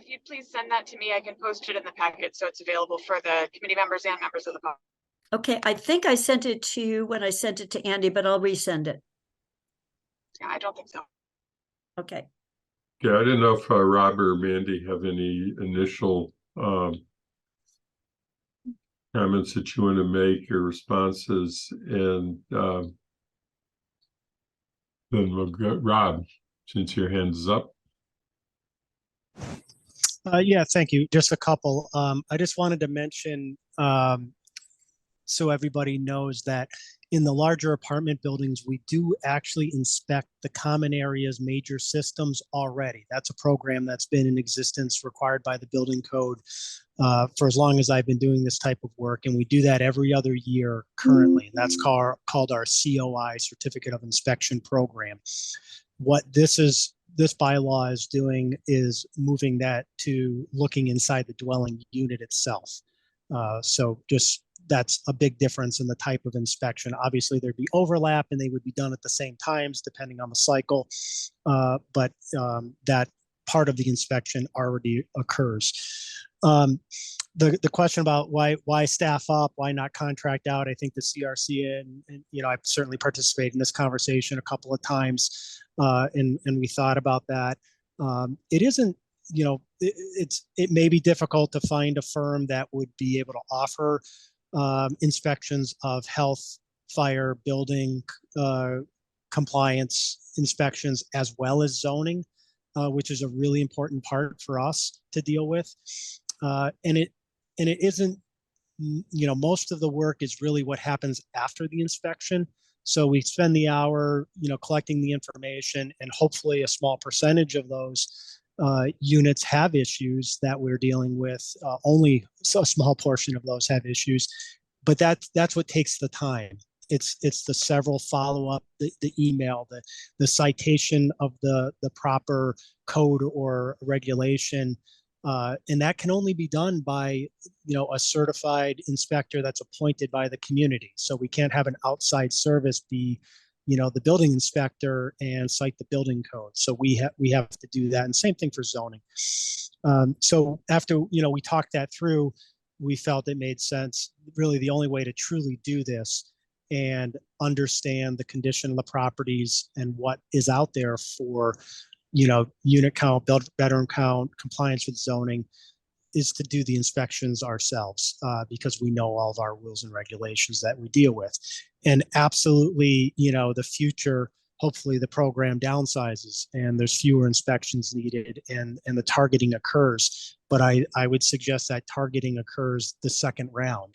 S6: you'd please send that to me, I can post it in the packet so it's available for the committee members and members of the public.
S2: Okay, I think I sent it to you when I sent it to Andy, but I'll resend it.
S6: Yeah, I don't think so.
S2: Okay.
S1: Yeah, I didn't know if Rob or Mandy have any initial comments that you want to make or responses, and then we'll go, Rob, since your hand is up.
S11: Yeah, thank you. Just a couple. I just wanted to mention, so everybody knows, that in the larger apartment buildings, we do actually inspect the common areas, major systems already. That's a program that's been in existence, required by the building code for as long as I've been doing this type of work. And we do that every other year currently. And that's called our COI, Certificate of Inspection Program. What this bylaw is doing is moving that to looking inside the dwelling unit itself. So just, that's a big difference in the type of inspection. Obviously, there'd be overlap and they would be done at the same times depending on the cycle. But that part of the inspection already occurs. The question about why staff up, why not contract out? I think the CRC and I've certainly participated in this conversation a couple of times, and we thought about that. It isn't, it may be difficult to find a firm that would be able to offer inspections of health, fire, building compliance inspections, as well as zoning, which is a really important part for us to deal with. And it isn't, most of the work is really what happens after the inspection. So we spend the hour, collecting the information, and hopefully a small percentage of those units have issues that we're dealing with. Only a small portion of those have issues, but that's what takes the time. It's the several follow-up, the email, the citation of the proper code or regulation. And that can only be done by, a certified inspector that's appointed by the community. So we can't have an outside service be, the building inspector and cite the building code. So we have to do that. And same thing for zoning. So after, we talked that through, we felt it made sense. Really, the only way to truly do this and understand the condition of the properties and what is out there for unit count, bedroom count, compliance with zoning, is to do the inspections ourselves, because we know all of our rules and regulations that we deal with. And absolutely, the future, hopefully the program downsizes and there's fewer inspections needed and the targeting occurs. But I would suggest that targeting occurs the second round,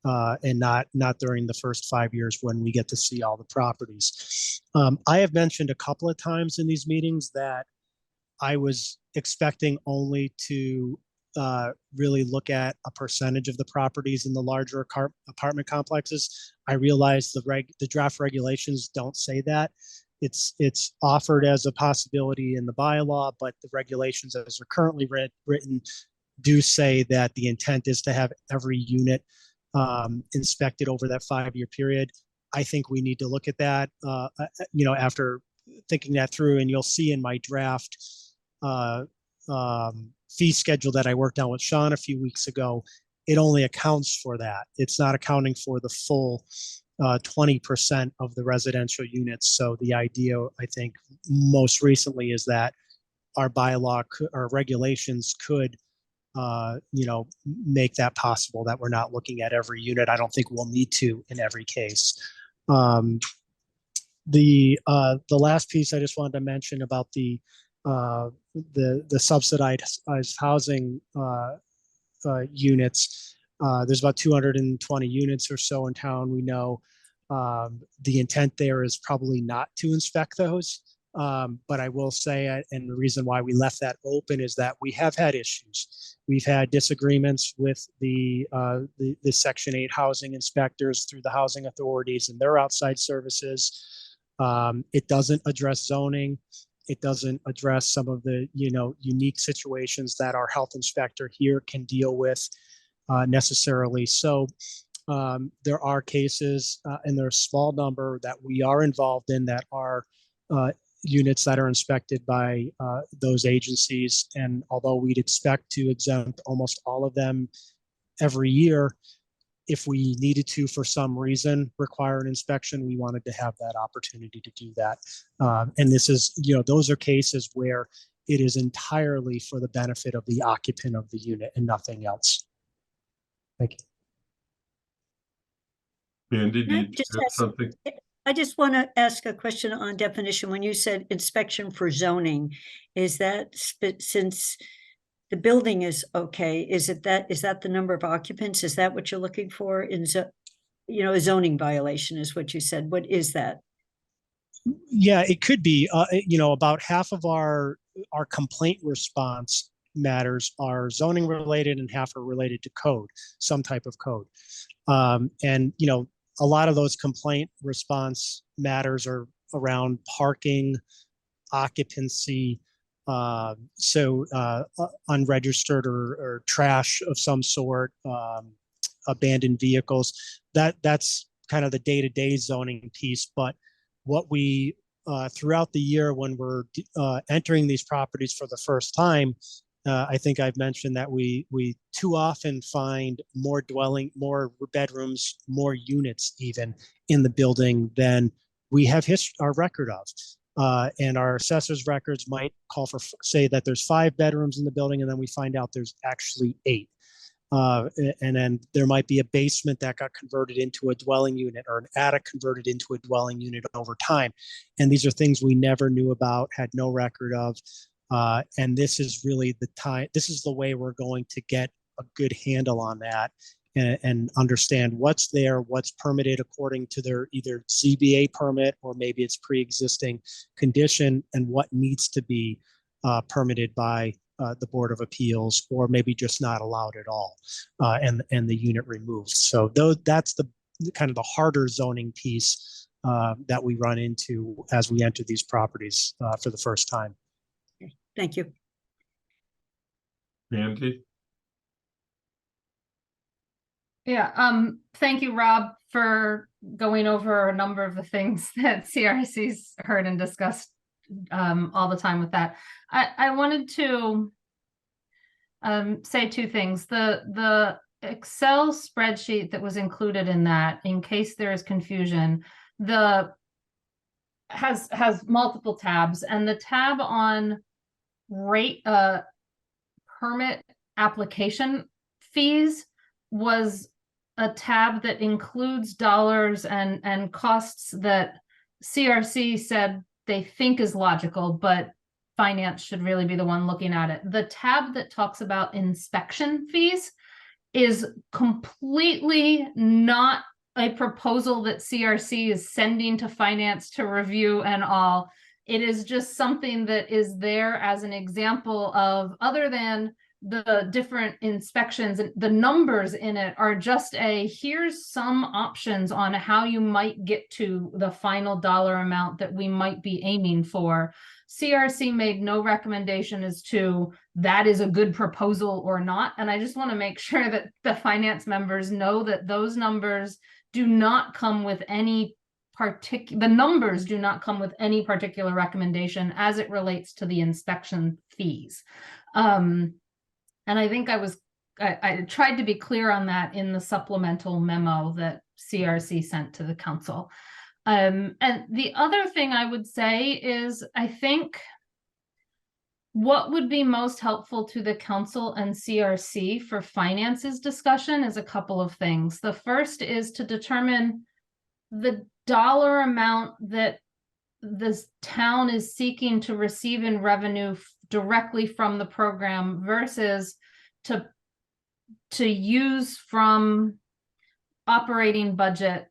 S11: and not during the first 5 years when we get to see all the properties. I have mentioned a couple of times in these meetings that I was expecting only to really look at a percentage of the properties in the larger apartment complexes. I realize the draft regulations don't say that. It's offered as a possibility in the bylaw, but the regulations as they're currently written do say that the intent is to have every unit inspected over that 5-year period. I think we need to look at that, after thinking that through, and you'll see in my draft fee schedule that I worked on with Sean a few weeks ago, it only accounts for that. It's not accounting for the full 20% of the residential units. So the idea, I think, most recently is that our bylaw or regulations could, make that possible, that we're not looking at every unit. I don't think we'll need to in every case. The last piece I just wanted to mention about the subsidized housing units. There's about 220 units or so in town. We know the intent there is probably not to inspect those. But I will say, and the reason why we left that open is that we have had issues. We've had disagreements with the Section 8 housing inspectors through the housing authorities and their outside services. It doesn't address zoning. It doesn't address some of the unique situations that our health inspector here can deal with necessarily. So there are cases, and there's a small number that we are involved in that are units that are inspected by those agencies. And although we'd expect to exempt almost all of them every year, if we needed to, for some reason, require an inspection, we wanted to have that opportunity to do that. And this is, those are cases where it is entirely for the benefit of the occupant of the unit and nothing else. Thank you.
S1: Andy,
S2: Can I
S1: did
S2: just
S1: you have
S2: ask-
S1: something?
S2: I just want to ask a question on definition. When you said inspection for zoning, is that since the building is okay, is that the number of occupants? Is that what you're looking for in a zoning violation is what you said? What is that?
S11: Yeah, it could be. About half of our complaint response matters are zoning related and half are related to code, some type of code. And a lot of those complaint response matters are around parking, occupancy, unregistered or trash of some sort, abandoned vehicles. That's kind of the day-to-day zoning piece. But what we throughout the year when we're entering these properties for the first time, I think I've mentioned that we too often find more bedrooms, more units even in the building than we have our record of. And our assessor's records might say that there's 5 bedrooms in the building, and then we find out there's actually 8. And then there might be a basement that got converted into a dwelling unit or an attic converted into a dwelling unit over time. And these are things we never knew about, had no record of. And this is really this is the way we're going to get a good handle on that and understand what's there, what's permitted according to their either ZBA permit or maybe it's pre-existing condition, and what needs to be permitted by the Board of Appeals, or maybe just not allowed at all, and the unit removed. So that's the kind of the harder zoning piece that we run into as we enter these properties for the first time.
S2: Thank you.
S1: Andy?
S10: Yeah, thank you, Rob, for going over a number of the things that CRC's heard and discussed all the time with that. I wanted to say 2 things. The Excel spreadsheet that was included in that, in case there is confusion, the has multiple tabs, and the tab on rate permit application fees was a tab that includes dollars and costs that CRC said they think is logical, but finance should really be the one looking at it. The tab that talks about inspection fees is completely not a proposal that CRC is sending to finance to review and all. It is just something that is there as an example of, other than the different inspections, and the numbers in it are just here's some options on how you might get to the final dollar amount that we might be aiming for. CRC made no recommendation as to that is a good proposal or not. And I just want to make sure that the finance members know that those numbers do not come with any the numbers do not come with any particular recommendation as it relates to the inspection fees. And I think I tried to be clear on that in the supplemental memo that CRC sent to the council. And the other thing I would say is, I think what would be most helpful to the council and CRC for finances discussion is a couple of things. The first is to determine the dollar amount that this town is seeking to receive in revenue directly from the program versus to use from operating budget,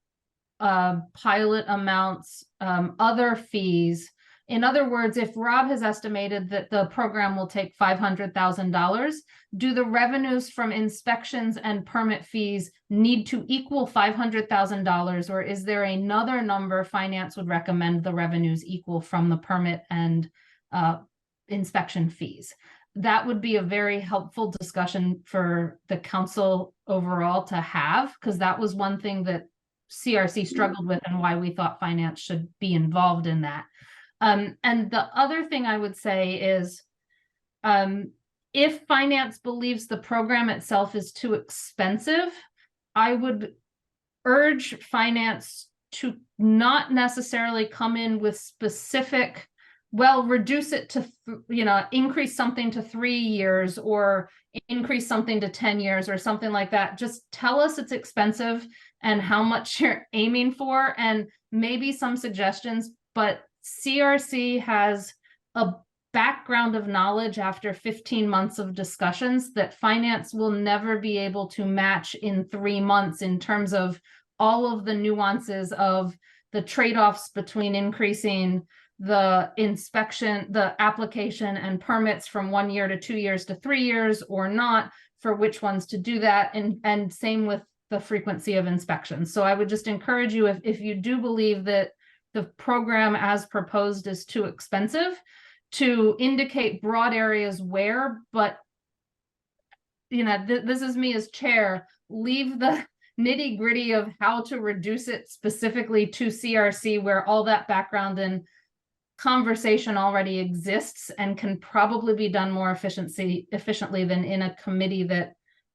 S10: pilot amounts, other fees. In other words, if Rob has estimated that the program will take $500,000, do the revenues from inspections and permit fees need to equal $500,000, or is there another number finance would recommend the revenues equal from the permit and inspection fees? That would be a very helpful discussion for the council overall to have, because that was one thing that CRC struggled with and why we thought finance should be involved in that. And the other thing I would say is, if finance believes the program itself is too expensive, I would urge finance to not necessarily come in with specific, well, reduce it to, increase something to 3 years or increase something to 10 years or something like that. Just tell us it's expensive and how much you're aiming for, and maybe some suggestions. But CRC has a background of knowledge after 15 months of discussions that finance will never be able to match in 3 months in terms of all of the nuances of the trade-offs between increasing the inspection, the application and permits from 1 year to 2 years to 3 years or not, for which ones to do that. And same with the frequency of inspections. So I would just encourage you, if you do believe that the program as proposed is too expensive, to indicate broad areas where, but this is me as chair, leave the nitty gritty of how to reduce it specifically to CRC, where all that background and conversation already exists and can probably be done more efficiently than in a committee that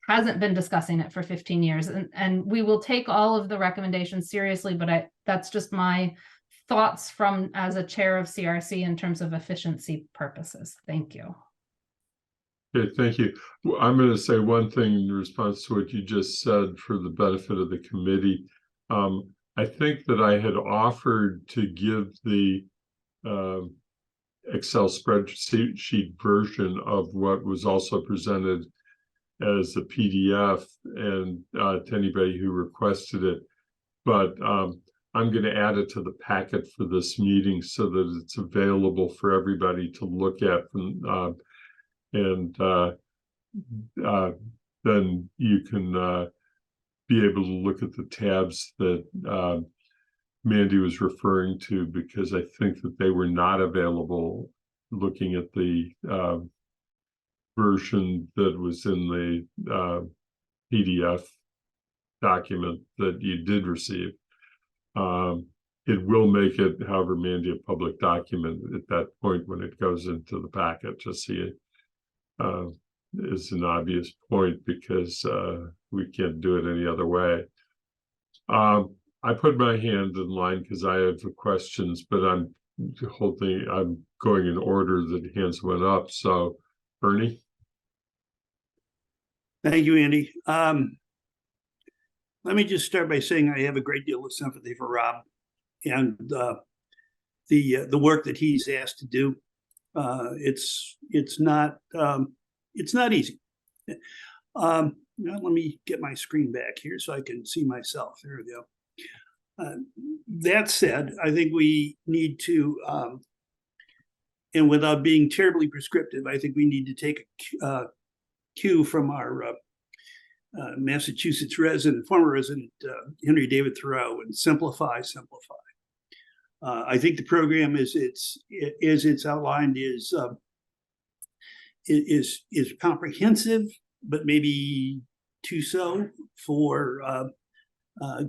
S10: hasn't been discussing it for 15 years. And we will take all of the recommendations seriously, but that's just my thoughts from as a chair of CRC in terms of efficiency purposes. Thank you.
S1: Okay, thank you. Well, I'm going to say one thing in response to what you just said for the benefit of the committee. I think that I had offered to give the Excel spreadsheet version of what was also presented as a PDF and to anybody who requested it. But I'm going to add it to the packet for this meeting so that it's available for everybody to look at. Then you can be able to look at the tabs that Mandy was referring to, because I think that they were not available looking at the version that was in the PDF document that you did receive. It will make it, however, Mandy, a public document at that point when it goes into the packet. Just see it is an obvious point, because we can't do it any other way. I put my hand in line because I have the questions, but I'm going in order that hands went up. So, Bernie?
S7: Thank you, Andy. Let me just start by saying I have a great deal of sympathy for Rob and the work that he's asked to do. It's not easy. Now let me get my screen back here so I can see myself. There we go. That said, I think we need to, and without being terribly prescriptive, I think we need to take a cue from our Massachusetts former resident, Henry David Thoreau, and simplify. I think the program as it's outlined is comprehensive, but maybe too so for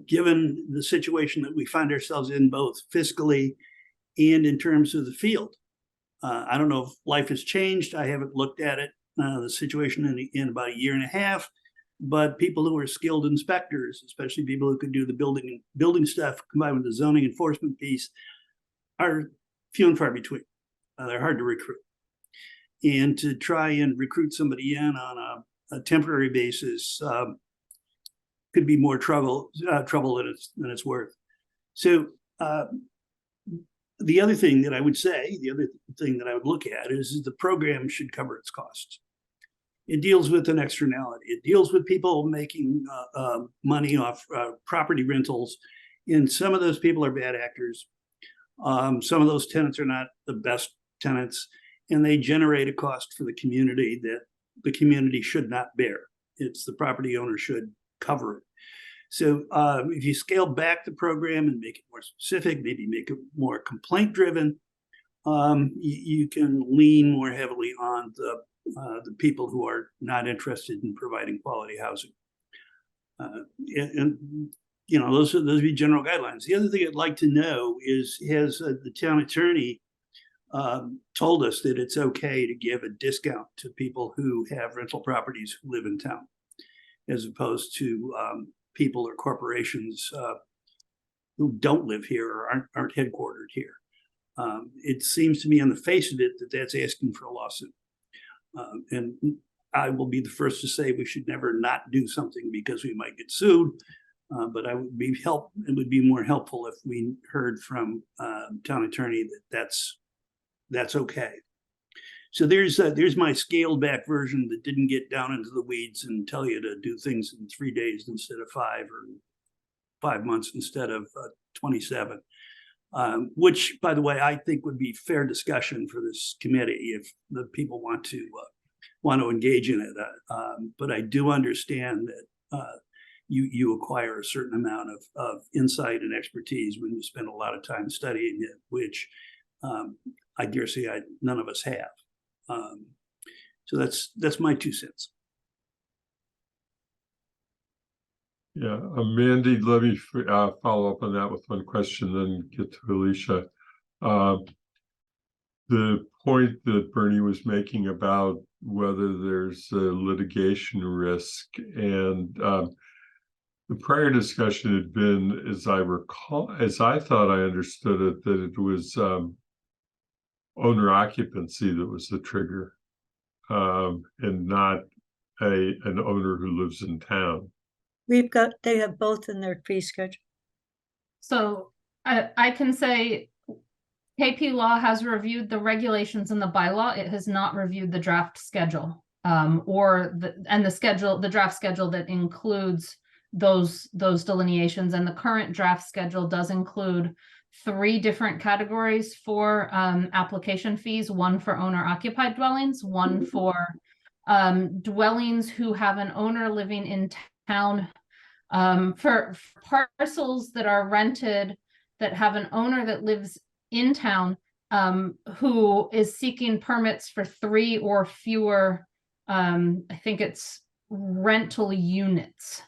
S7: given the situation that we find ourselves in, both fiscally and in terms of the field. I don't know if life has changed. I haven't looked at it, the situation in about a year and a half, but people who are skilled inspectors, especially people who can do the building stuff combined with the zoning enforcement piece, are few and far between. They're hard to recruit. And to try and recruit somebody in on a temporary basis could be more trouble than it's worth. So the other thing that I would say, the other thing that I would look at is the program should cover its costs. It deals with an externality. It deals with people making money off property rentals. And some of those people are bad actors. Some of those tenants are not the best tenants, and they generate a cost for the community that the community should not bear. It's the property owner should cover it. So if you scale back the program and make it more specific, maybe make it more complaint driven, you can lean more heavily on the people who are not interested in providing quality housing. And you know, those would be general guidelines. The other thing I'd like to know is, has the town attorney told us that it's okay to give a discount to people who have rental properties who live in town, as opposed to people or corporations who don't live here or aren't headquartered here. It seems to me on the face of it that that's asking for a lawsuit. And I will be the first to say we should never not do something because we might get sued. But it would be more helpful if we heard from town attorney that that's okay. So there's my scaled back version that didn't get down into the weeds and tell you to do things in 3 days instead of 5, or 5 months instead of 27. Which, by the way, I think would be fair discussion for this committee if the people want to engage in it. But I do understand that you acquire a certain amount of insight and expertise when you spend a lot of time studying it, which I dare say none of us have. So that's my 2 cents.
S1: Yeah, Mandy, let me follow up on that with one question, then get to Alicia. The point that Bernie was making about whether there's a litigation risk, and the prior discussion had been, as I recall, as I thought I understood it, that it was owner occupancy that was the trigger, and not an owner who lives in town.
S2: They have both in their fee schedule.
S10: So I can say KP Law has reviewed the regulations in the bylaw. It has not reviewed the draft schedule, the draft schedule that includes those delineations. And the current draft schedule does include 3 different categories for application fees: 1 for owner occupied dwellings, 1 for dwellings who have an owner living in town, for parcels that are rented that have an owner that lives in town, who is seeking permits for 3 or fewer, I think it's rental units.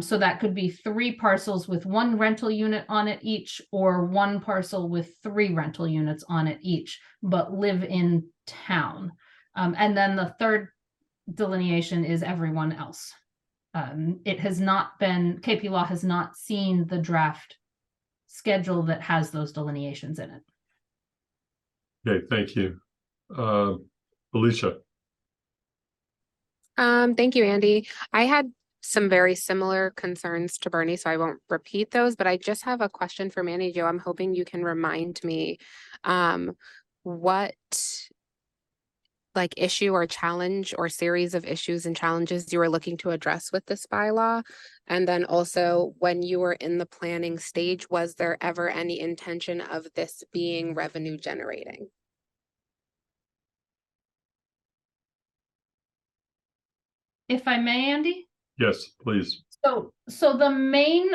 S10: So that could be 3 parcels with 1 rental unit on it each, or 1 parcel with 3 rental units on it each, but live in town. And then the third delineation is everyone else. It has not been, KP Law has not seen the draft schedule that has those delineations in it.
S1: Okay, thank you. Alicia.
S9: Thank you, Andy. I had some very similar concerns to Bernie, so I won't repeat those, but I just have a question for Manny Jo. I'm hoping you can remind me what like issue or challenge or series of issues and challenges you were looking to address with this bylaw. And then also when you were in the planning stage, was there ever any intention of this being revenue generating?
S10: If I may, Andy?
S1: Yes, please.
S10: So the main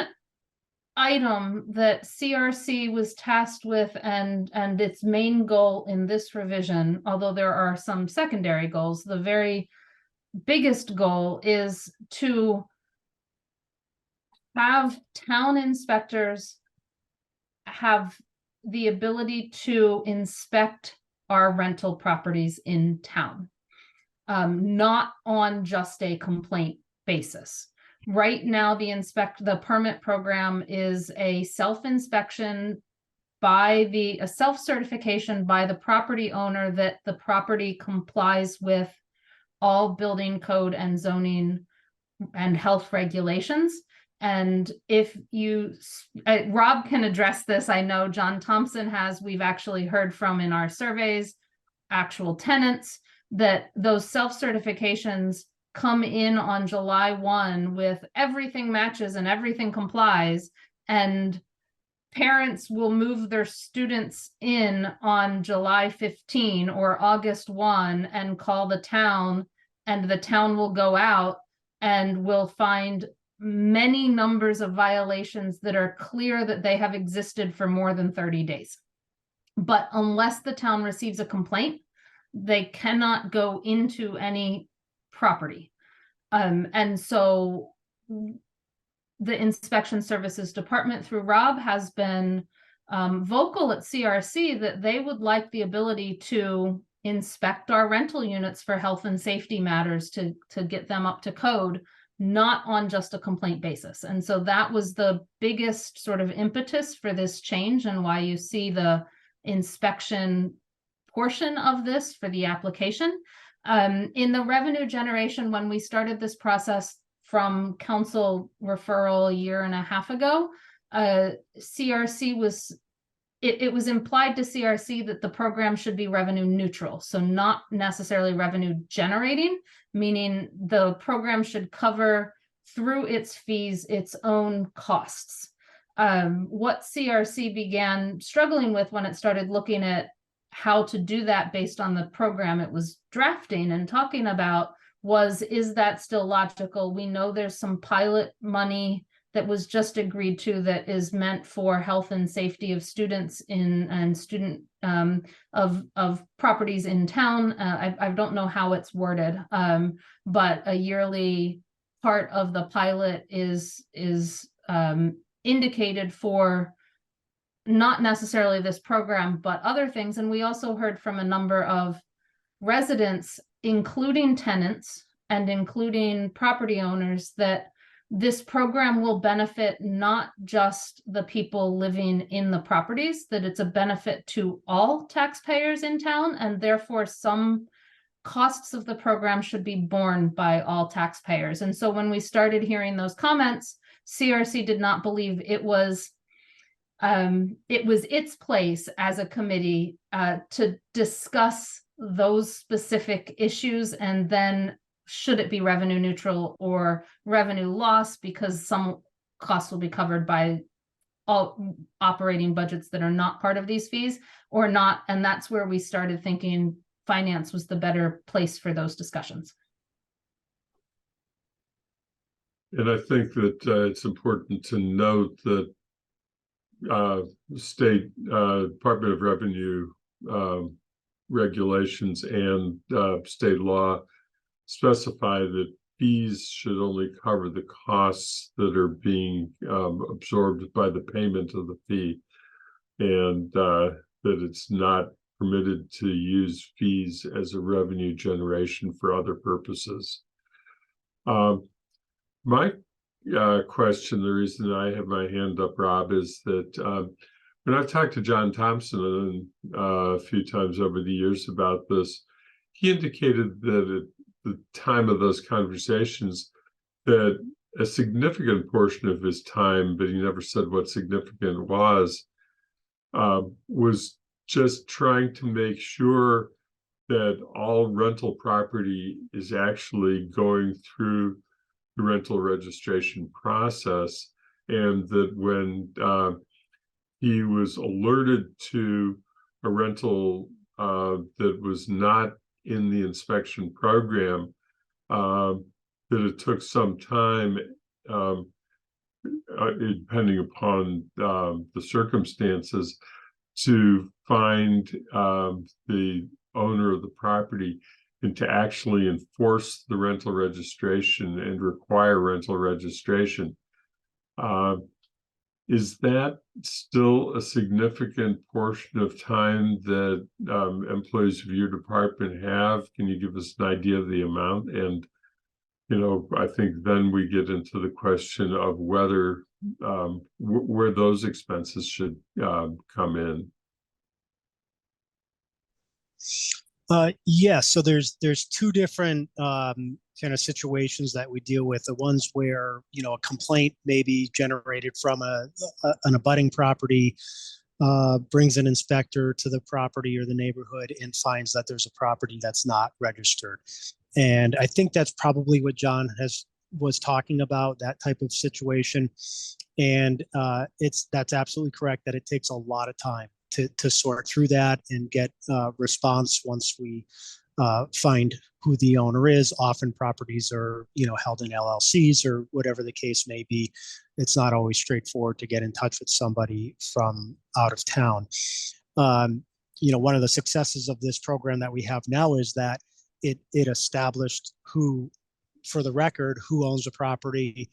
S10: item that CRC was tasked with and its main goal in this revision, although there are some secondary goals, the very biggest goal is to have town inspectors have the ability to inspect our rental properties in town, not on just a complaint basis. Right now, the permit program is a self-inspection by a self-certification by the property owner that the property complies with all building code and zoning and health regulations. And if you, Rob can address this, I know John Thompson has, we've actually heard from in our surveys, actual tenants, that those self-certifications come in on July 1 with everything matches and everything complies, and parents will move their students in on July 15 or August 1 and call the town, and the town will go out and will find many numbers of violations that are clear that they have existed for more than 30 days. But unless the town receives a complaint, they cannot go into any property. And so the Inspection Services Department through Rob has been vocal at CRC that they would like the ability to inspect our rental units for health and safety matters to get them up to code, not on just a complaint basis. And so that was the biggest sort of impetus for this change and why you see the inspection portion of this for the application. In the revenue generation, when we started this process from council referral a year and a half ago, CRC was, it was implied to CRC that the program should be revenue neutral. So not necessarily revenue generating, meaning the program should cover through its fees, its own costs. What CRC began struggling with when it started looking at how to do that based on the program it was drafting and talking about was, is that still logical? We know there's some pilot money that was just agreed to that is meant for health and safety of students and student of properties in town. I don't know how it's worded, but a yearly part of the pilot is indicated for not necessarily this program, but other things. And we also heard from a number of residents, including tenants and including property owners, that this program will benefit not just the people living in the properties, that it's a benefit to all taxpayers in town, and therefore some costs of the program should be borne by all taxpayers. And so when we started hearing those comments, CRC did not believe it was its place as a committee to discuss those specific issues, and then should it be revenue neutral or revenue loss, because some costs will be covered by all operating budgets that are not part of these fees or not. And that's where we started thinking finance was the better place for those discussions.
S1: And I think that it's important to note that state Department of Revenue regulations and state law specify that fees should only cover the costs that are being absorbed by the payment of the fee, and that it's not permitted to use fees as a revenue generation for other purposes. My question, the reason I have my hand up, Rob, is that when I've talked to John Thompson a few times over the years about this, he indicated that at the time of those conversations, that a significant portion of his time, but he never said what significant was just trying to make sure that all rental property is actually going through the rental registration process, and that when he was alerted to a rental that was not in the inspection program, that it took some time, depending upon the circumstances, to find the owner of the property and to actually enforce the rental registration and require rental registration. Is that still a significant portion of time that employees of your department have? Can you give us an idea of the amount? And, I think then we get into the question of whether where those expenses should come in.
S11: Yeah, so there's two different kind of situations that we deal with. The ones where a complaint may be generated from an abutting property, brings an inspector to the property or the neighborhood and finds that there's a property that's not registered. And I think that's probably what John was talking about, that type of situation. And that's absolutely correct that it takes a lot of time to sort through that and get response once we find who the owner is. Often properties are, held in LLCs or whatever the case may be. It's not always straightforward to get in touch with somebody from out of town. One of the successes of this program that we have now is that it established who, for the record, who owns the property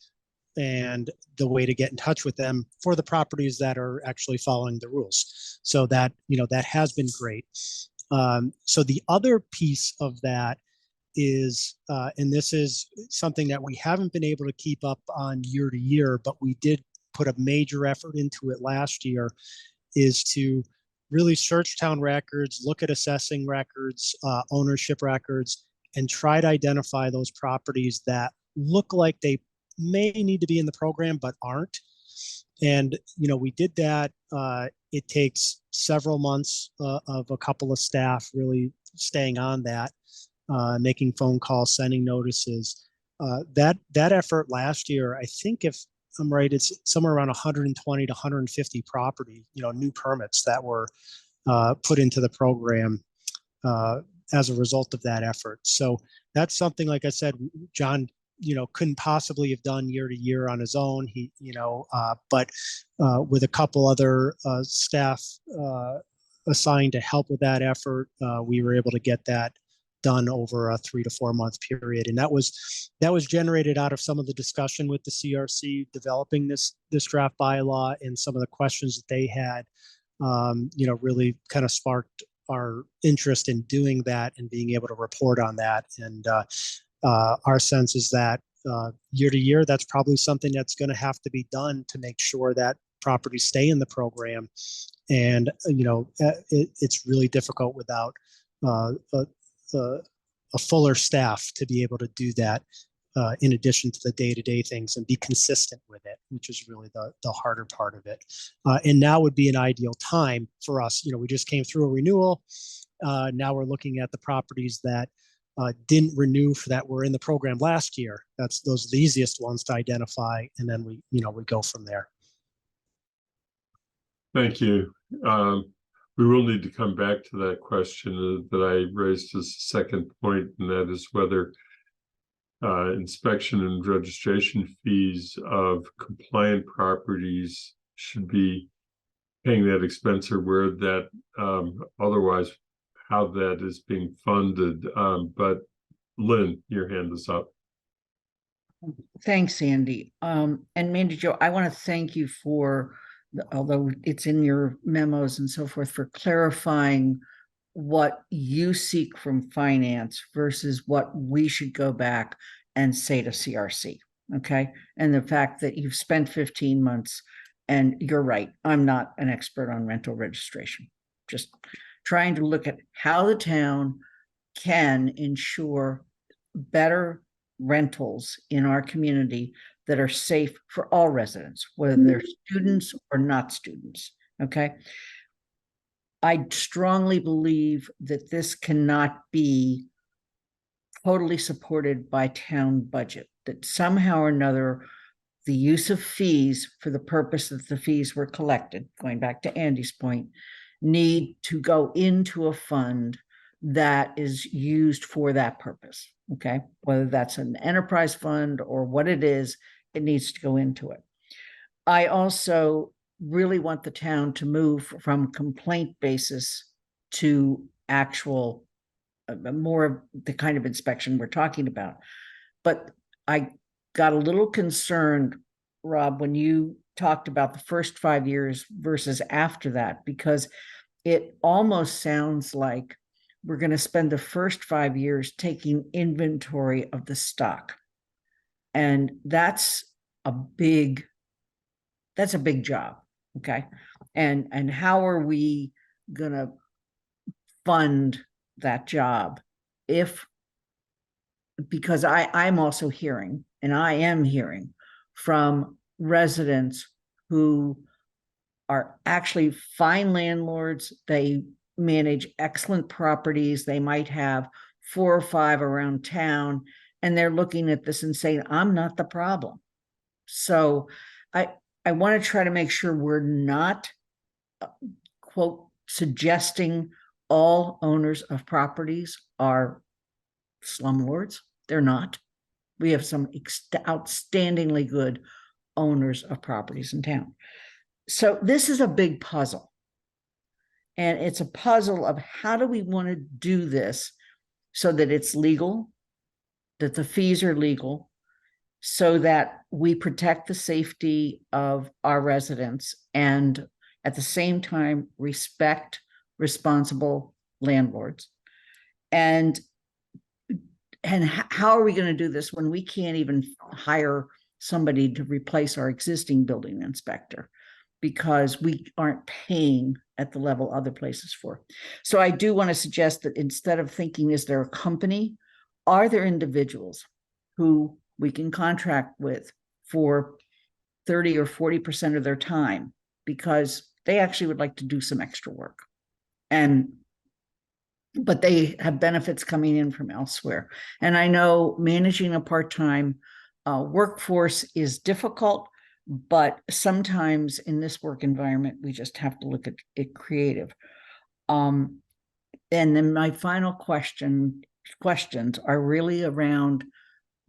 S11: and the way to get in touch with them for the properties that are actually following the rules. So that, that has been great. So the other piece of that is, and this is something that we haven't been able to keep up on year to year, but we did put a major effort into it last year, is to really search town records, look at assessing records, ownership records, and try to identify those properties that look like they may need to be in the program but aren't. And we did that. It takes several months of a couple of staff really staying on that, making phone calls, sending notices. That effort last year, I think, if I'm right, it's somewhere around 120 to 150 property, new permits that were put into the program as a result of that effort. So that's something, like I said, John couldn't possibly have done year to year on his own. But with a couple other staff assigned to help with that effort, we were able to get that done over a 3 to 4 month period. And that was generated out of some of the discussion with the CRC developing this draft bylaw, and some of the questions that they had, really kind of sparked our interest in doing that and being able to report on that. And our sense is that year to year, that's probably something that's going to have to be done to make sure that properties stay in the program. And, it's really difficult without a fuller staff to be able to do that, in addition to the day-to-day things, and be consistent with it, which is really the harder part of it. And now would be an ideal time for us. We just came through a renewal. Now we're looking at the properties that didn't renew that were in the program last year. Those are the easiest ones to identify, and then we go from there.
S1: Thank you. We will need to come back to that question that I raised as a second point, and that is whether inspection and registration fees of compliant properties should be paying that expense, or where that otherwise, how that is being funded. But Lynn, your hand is up.
S3: Thanks, Andy. And Mandy Jo, I want to thank you for, although it's in your memos and so forth, for clarifying what you seek from finance versus what we should go back and say to CRC. okay? And the fact that you've spent 15 months, and you're right, I'm not an expert on rental registration. Just trying to look at how the town can ensure better rentals in our community that are safe for all residents, whether they're students or not students, okay? I strongly believe that this cannot be totally supported by town budget, that somehow or another, the use of fees for the purpose that the fees were collected, going back to Andy's point, need to go into a fund that is used for that purpose, okay? Whether that's an enterprise fund or what it is, it needs to go into it. I also really want the town to move from complaint basis to actual more of the kind of inspection we're talking about. But I got a little concerned, Rob, when you talked about the first 5 years versus after that, because it almost sounds like we're going to spend the first 5 years taking inventory of the stock. And that's a big job. Okay. And how are we going to fund that job because I'm also hearing, and I am hearing from residents who are actually fine landlords. They manage excellent properties. They might have 4 or 5 around town, and they're looking at this and saying, I'm not the problem. So I want to try to make sure we're not, quote, suggesting all owners of properties are slumlords. They're not. We have some outstandingly good owners of properties in town. So this is a big puzzle. And it's a puzzle of how do we want to do this so that it's legal, that the fees are legal, so that we protect the safety of our residents and at the same time respect responsible landlords. And how are we going to do this when we can't even hire somebody to replace our existing building inspector because we aren't paying at the level other places for? So I do want to suggest that instead of thinking, is there a company, are there individuals who we can contract with for 30 or 40% of their time because they actually would like to do some extra work, but they have benefits coming in from elsewhere. And I know managing a part-time workforce is difficult, but sometimes in this work environment, we just have to look at it creative. And then my final questions are really around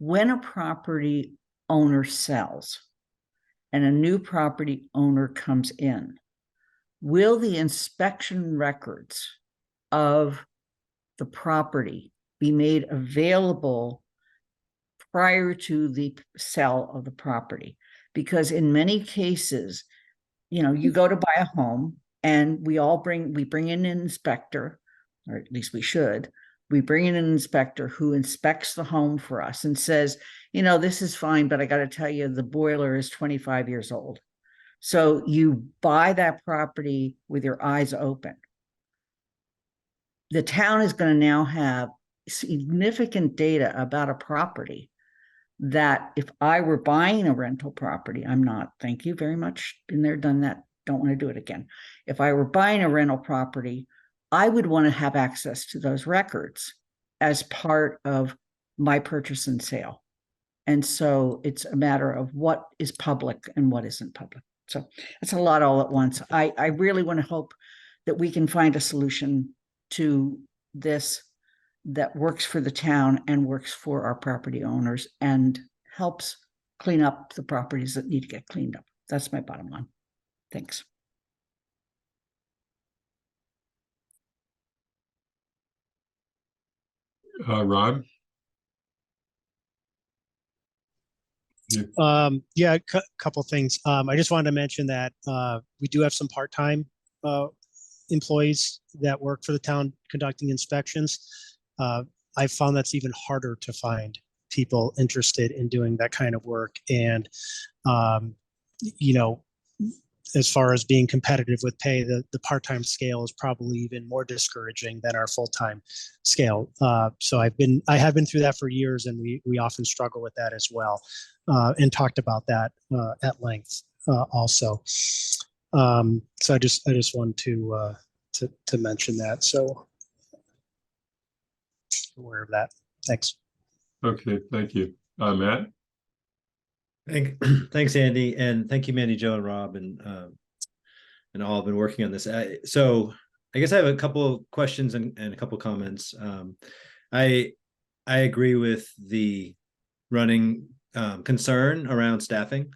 S3: when a property owner sells and a new property owner comes in, will the inspection records of the property be made available prior to the sale of the property? Because in many cases, you go to buy a home and we bring in an inspector, or at least we should. We bring in an inspector who inspects the home for us and says, this is fine, but I got to tell you, the boiler is 25 years old. So you buy that property with your eyes open. The town is going to now have significant data about a property that if I were buying a rental property, I'm not, thank you very much, been there, done that, don't want to do it again. If I were buying a rental property, I would want to have access to those records as part of my purchase and sale. And so it's a matter of what is public and what isn't public. So it's a lot all at once. I really want to hope that we can find a solution to this that works for the town and works for our property owners and helps clean up the properties that need to get cleaned up. That's my bottom line. Thanks.
S1: Rob?
S11: Yeah, a couple things. I just wanted to mention that we do have some part-time employees that work for the town conducting inspections. I found that's even harder to find people interested in doing that kind of work. And, you know, as far as being competitive with pay, the part-time scale is probably even more discouraging than our full-time scale. So I have been through that for years, and we often struggle with that as well, and talked about that at length also. So I just wanted to mention that. So aware of that. Thanks.
S1: Okay, thank you. Matt?
S4: Thanks, Andy, and thank you, Mandy, Joe, and Rob, and all have been working on this. So I guess I have a couple of questions and a couple of comments. I agree with the running concern around staffing.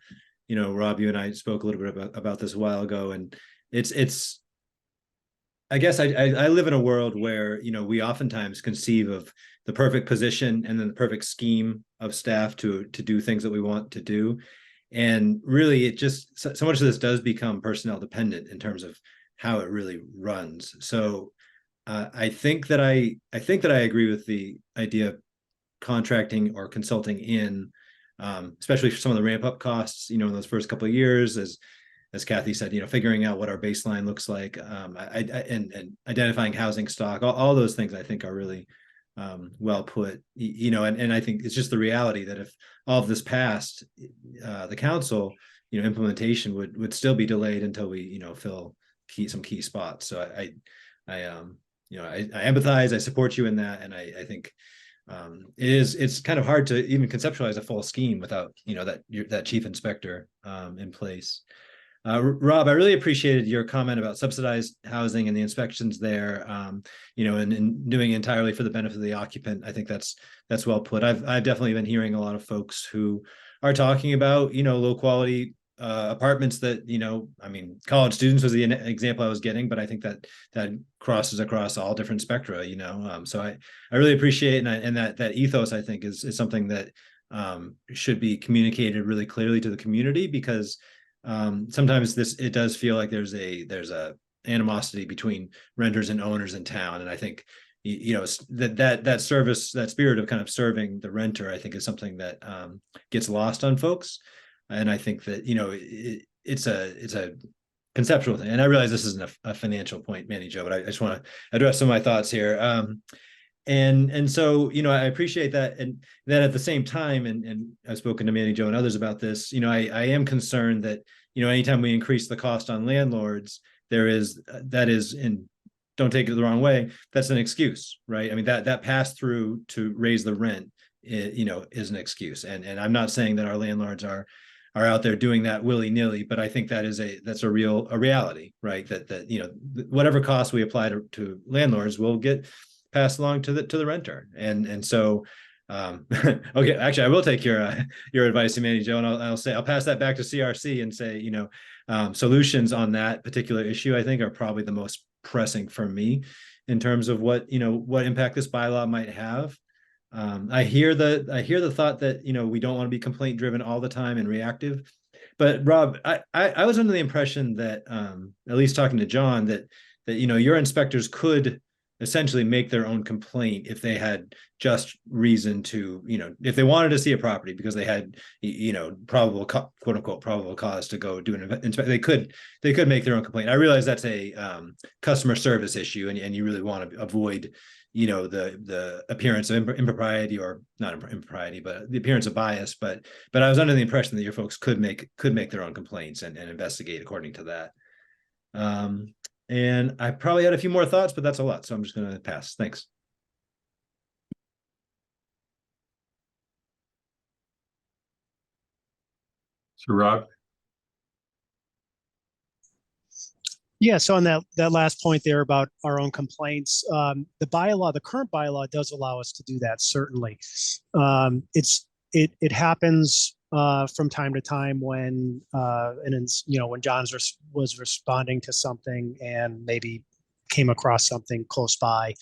S4: You know, Rob, you and I spoke a little bit about this a while ago, and it's. I guess I live in a world where, you know, we oftentimes conceive of the perfect position and then the perfect scheme of staff to do things that we want to do. And really, it just so much of this does become personnel dependent in terms of how it really runs. So I think that I agree with the idea of contracting or consulting in, especially for some of the ramp up costs, you know, in those first couple of years, as Kathy said, you know, figuring out what our baseline looks like, and identifying housing stock, all those things I think are really well put, you know, and I think it's just the reality that if all of this passed, the council, you know, implementation would still be delayed until we, you know, fill some key spots. So I you know, I empathize, I support you in that, and I think it's kind of hard to even conceptualize a full scheme without, you know, that chief inspector in place. Rob, I really appreciated your comment about subsidized housing and the inspections there, you know, and doing it entirely for the benefit of the occupant. I think that's well put. I've definitely been hearing a lot of folks who are talking about, you know, low quality apartments that, you know, I mean, college students was the example I was getting, but I think that crosses across all different spectra, you know. So I really appreciate, and that ethos, I think, is something that should be communicated really clearly to the community, because sometimes it does feel like there's a animosity between renters and owners in town, and I think, you know, that service, that spirit of kind of serving the renter, I think is something that gets lost on folks. And I think that, you know, it's a conceptual thing, and I realize this isn't a financial point, Manny Joe, but I just want to address some of my thoughts here. And so, you know, I appreciate that. And then at the same time, and I've spoken to Manny Joe and others about this, you know, I am concerned that, you know, anytime we increase the cost on landlords, and don't take it the wrong way, that's an excuse, right? I mean, that pass through to raise the rent, you know, is an excuse. And I'm not saying that our landlords are out there doing that willy-nilly, but I think that's a reality, right? That you know, whatever costs we apply to landlords will get passed along to the renter. And so okay, actually I will take your advice, Manny Joe, and I'll pass that back to CRC and say, you know, solutions on that particular issue I think are probably the most pressing for me in terms of what impact this bylaw might have. I hear the thought that, you know, we don't want to be complaint driven all the time and reactive, but Rob, I was under the impression that at least talking to John, that you know, your inspectors could essentially make their own complaint if they had just reason to, you know, if they wanted to see a property because they had, you know, quote unquote probable cause to go do an inspection, they could make their own complaint. I realize that's a customer service issue, and you really want to avoid, you know, the appearance of impropriety, or not impropriety, but the appearance of bias. But I was under the impression that your folks could make their own complaints and investigate according to that. And I probably had a few more thoughts, but that's a lot, so I'm just going to pass. Thanks.
S1: So Rob?
S11: Yeah, so on that last point there about our own complaints, the current bylaw does allow us to do that, certainly. It happens from time to time when when John was responding to something and maybe came across something close by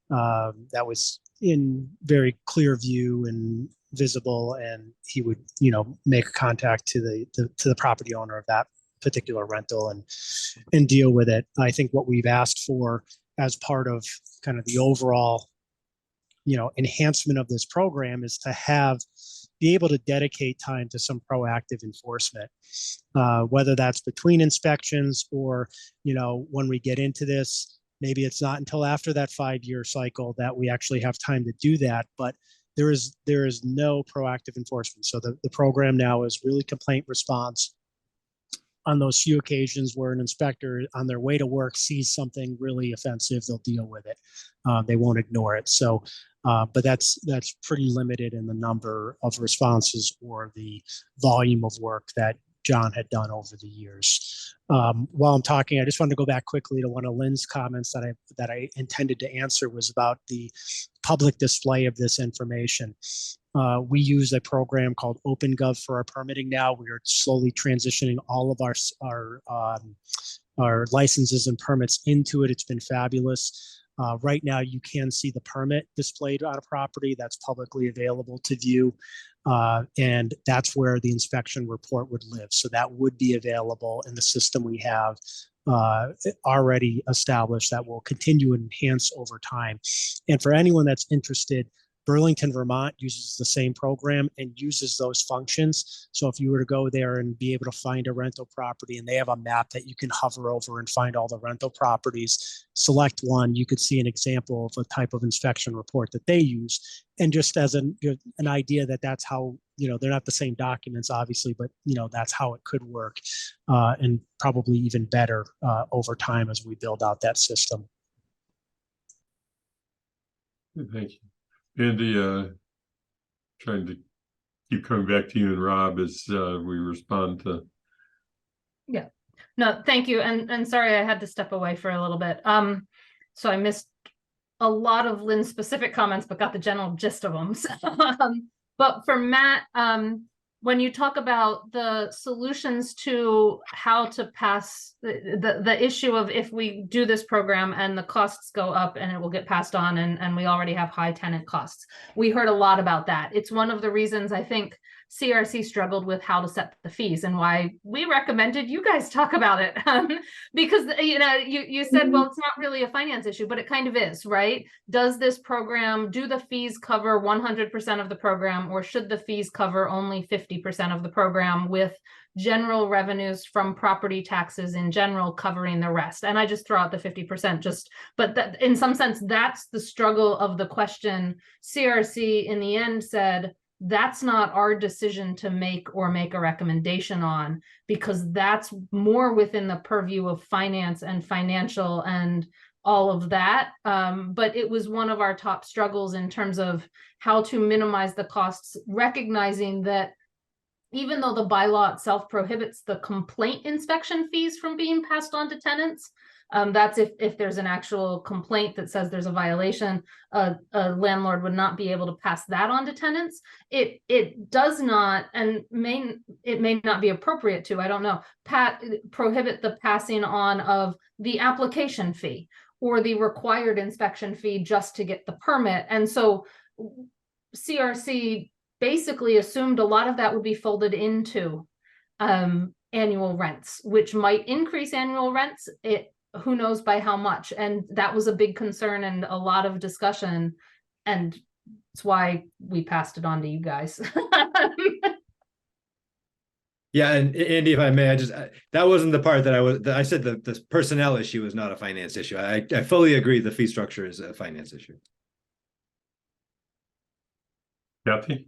S11: that was in very clear view and visible, and he would, you know, make contact to the property owner of that particular rental and deal with it. I think what we've asked for as part of kind of the overall enhancement of this program is to be able to dedicate time to some proactive enforcement, whether that's between inspections or, when we get into this, maybe it's not until after that 5-year cycle that we actually have time to do that. But there is no proactive enforcement. So the program now is really complaint response. On those few occasions where an inspector on their way to work sees something really offensive, they'll deal with it. They won't ignore it. So, but that's pretty limited in the number of responses or the volume of work that John had done over the years. While I'm talking, I just wanted to go back quickly to one of Lynn's comments that I intended to answer, was about the public display of this information. We use a program called OpenGov for our permitting now. We are slowly transitioning all of our licenses and permits into it. It's been fabulous. Right now, you can see the permit displayed on a property that's publicly available to view. And that's where the inspection report would live. So that would be available in the system we have already established that will continue to enhance over time. And for anyone that's interested, Burlington, Vermont uses the same program and uses those functions. So if you were to go there and be able to find a rental property, and they have a map that you can hover over and find all the rental properties, select one, you could see an example of a type of inspection report that they use. And just as an idea that's how, they're not the same documents, obviously, but, that's how it could work, and probably even better over time as we build out that system.
S1: Thank you. Andy, trying to keep coming back to you and Rob as we respond to.
S10: Yeah, no, thank you. And sorry, I had to step away for a little bit. So I missed a lot of Lynn's specific comments, but got the general gist of them. So, but for Matt, when you talk about the solutions to how to pass the issue of if we do this program and the costs go up and it will get passed on, and we already have high tenant costs. We heard a lot about that. It's one of the reasons I think CRC struggled with how to set the fees, and why we recommended you guys talk about it. Because you said, well, it's not really a finance issue, but it kind of is, right? Does this program, do the fees cover 100% of the program, or should the fees cover only 50% of the program, with general revenues from property taxes in general covering the rest? And I just throw out the 50%, but that, in some sense, that's the struggle of the question. CRC in the end said, that's not our decision to make a recommendation on, because that's more within the purview of finance and financial and all of that. But it was one of our top struggles in terms of how to minimize the costs, recognizing that even though the bylaw itself prohibits the complaint inspection fees from being passed on to tenants, that's if there's an actual complaint that says there's a violation, a landlord would not be able to pass that on to tenants. It does not, and it may not be appropriate to, I don't know, prohibit the passing on of the application fee or the required inspection fee just to get the permit. And so CRC basically assumed a lot of that would be folded into annual rents, which might increase annual rents. Who knows by how much? And that was a big concern and a lot of discussion, and it's why we passed it on to you guys.
S4: Yeah, and Andy, if I may, that wasn't the part that I said the personnel issue is not a finance issue. I fully agree the fee structure is a finance issue.
S1: Kathy?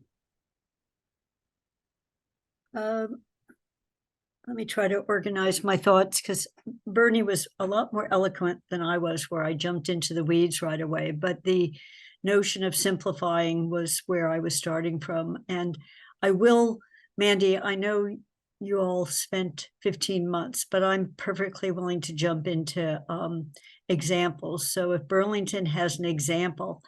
S2: Let me try to organize my thoughts, because Bernie was a lot more eloquent than I was, where I jumped into the weeds right away. But the notion of simplifying was where I was starting from. And I will, Mandy, I know you all spent 15 months, but I'm perfectly willing to jump into examples. So if Burlington has an example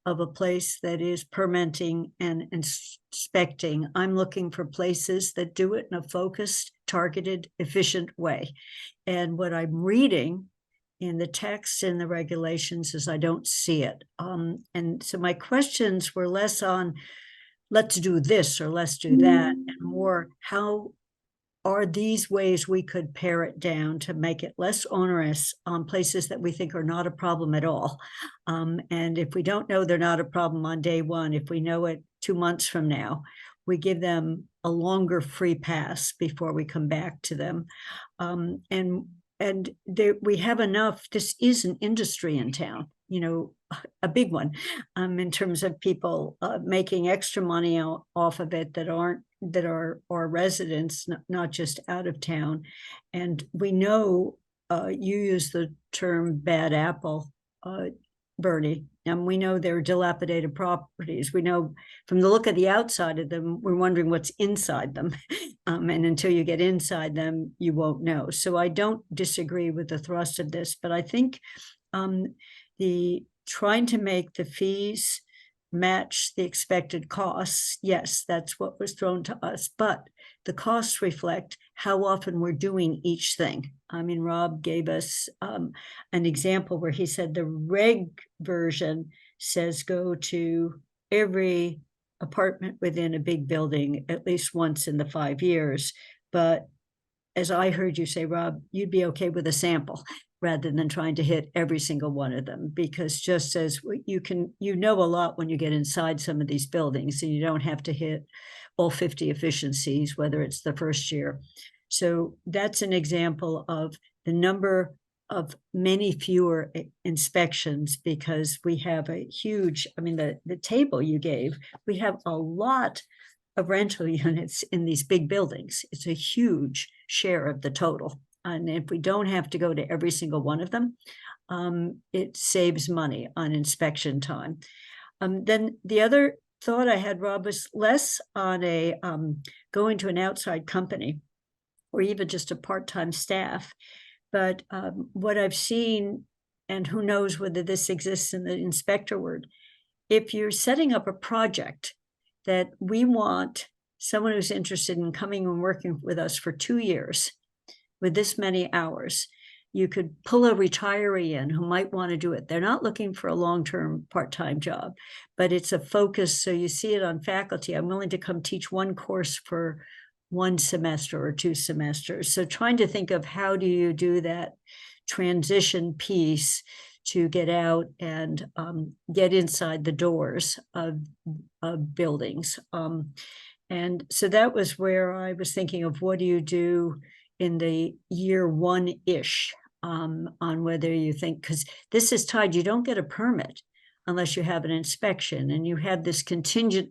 S2: of a place that is permitting and inspecting, I'm looking for places that do it in a focused, targeted, efficient way. And what I'm reading in the text and the regulations is I don't see it. And so my questions were less on let's do this or let's do that, and more how are these ways we could pare it down to make it less onerous on places that we think are not a problem at all? And if we don't know they're not a problem on day one, if we know it 2 months from now, we give them a longer free pass before we come back to them. And there, we have enough, this is an industry in town, you know, a big one, in terms of people making extra money off of it that are residents, not just out of town. And we know, you use the term bad apple, Bernie, and we know they're dilapidated properties. We know from the look of the outside of them, we're wondering what's inside them. And until you get inside them, you won't know. So I don't disagree with the thrust of this, but I think the trying to make the fees match the expected costs, yes, that's what was thrown to us, but the costs reflect how often we're doing each thing. I mean, Rob gave us an example where he said the reg version says go to every apartment within a big building at least once in the 5 years. But as I heard you say, Rob, you'd be okay with a sample rather than trying to hit every single one of them, because just as you know a lot when you get inside some of these buildings, and you don't have to hit all 50 efficiencies, whether it's the first year. So that's an example of the number of many fewer inspections, because we have a huge, I mean, the table you gave, we have a lot of rental units in these big buildings. It's a huge share of the total. And if we don't have to go to every single one of them, it saves money on inspection time. Then the other thought I had, Rob, was less on a going to an outside company or even just a part-time staff. But what I've seen, and who knows whether this exists in the inspector word, if you're setting up a project that we want someone who's interested in coming and working with us for 2 years with this many hours, you could pull a retiree in who might want to do it. They're not looking for a long-term part-time job, but it's a focus. So you see it on faculty. I'm willing to come teach one course for 1 semester or 2 semesters. So trying to think of how do you do that transition piece to get out and get inside the doors of buildings. And so that was where I was thinking of what do you do in the year 1-ish, on whether you think, because this is tied, you don't get a permit unless you have an inspection, and you have this contingent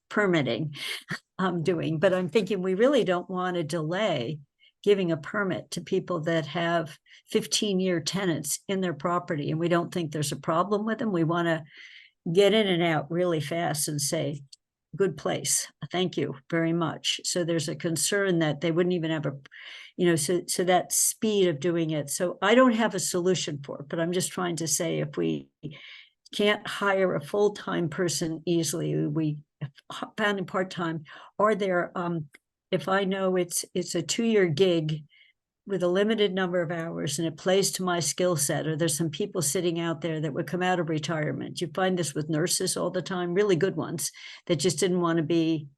S2: permitting doing, but I'm thinking we really don't want to delay giving a permit to people that have 15-year tenants in their property, and we don't think there's a problem with them. We want to get in and out really fast and say, good place, thank you very much. So there's a concern that they wouldn't even have a, you know, so that speed of doing it. So I don't have a solution for it, but I'm just trying to say, if we can't hire a full-time person easily, we found a part-time, or there, if I know it's a 2-year gig with a limited number of hours and it plays to my skill set, or there's some people sitting out there that would come out of retirement. You find this with nurses all the time, really good ones that just didn't want to be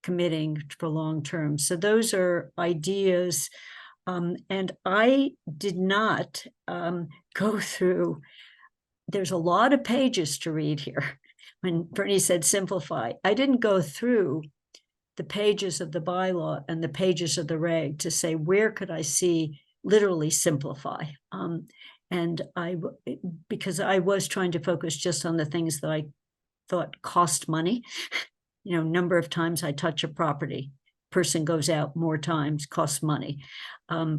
S2: committing for long term. So those are ideas. And I did not go through, there's a lot of pages to read here. When Bernie said simplify, I didn't go through the pages of the bylaw and the pages of the reg to say, where could I see literally simplify? And because I was trying to focus just on the things that I thought cost money, you know, number of times I touch a property, person goes out more times, costs money.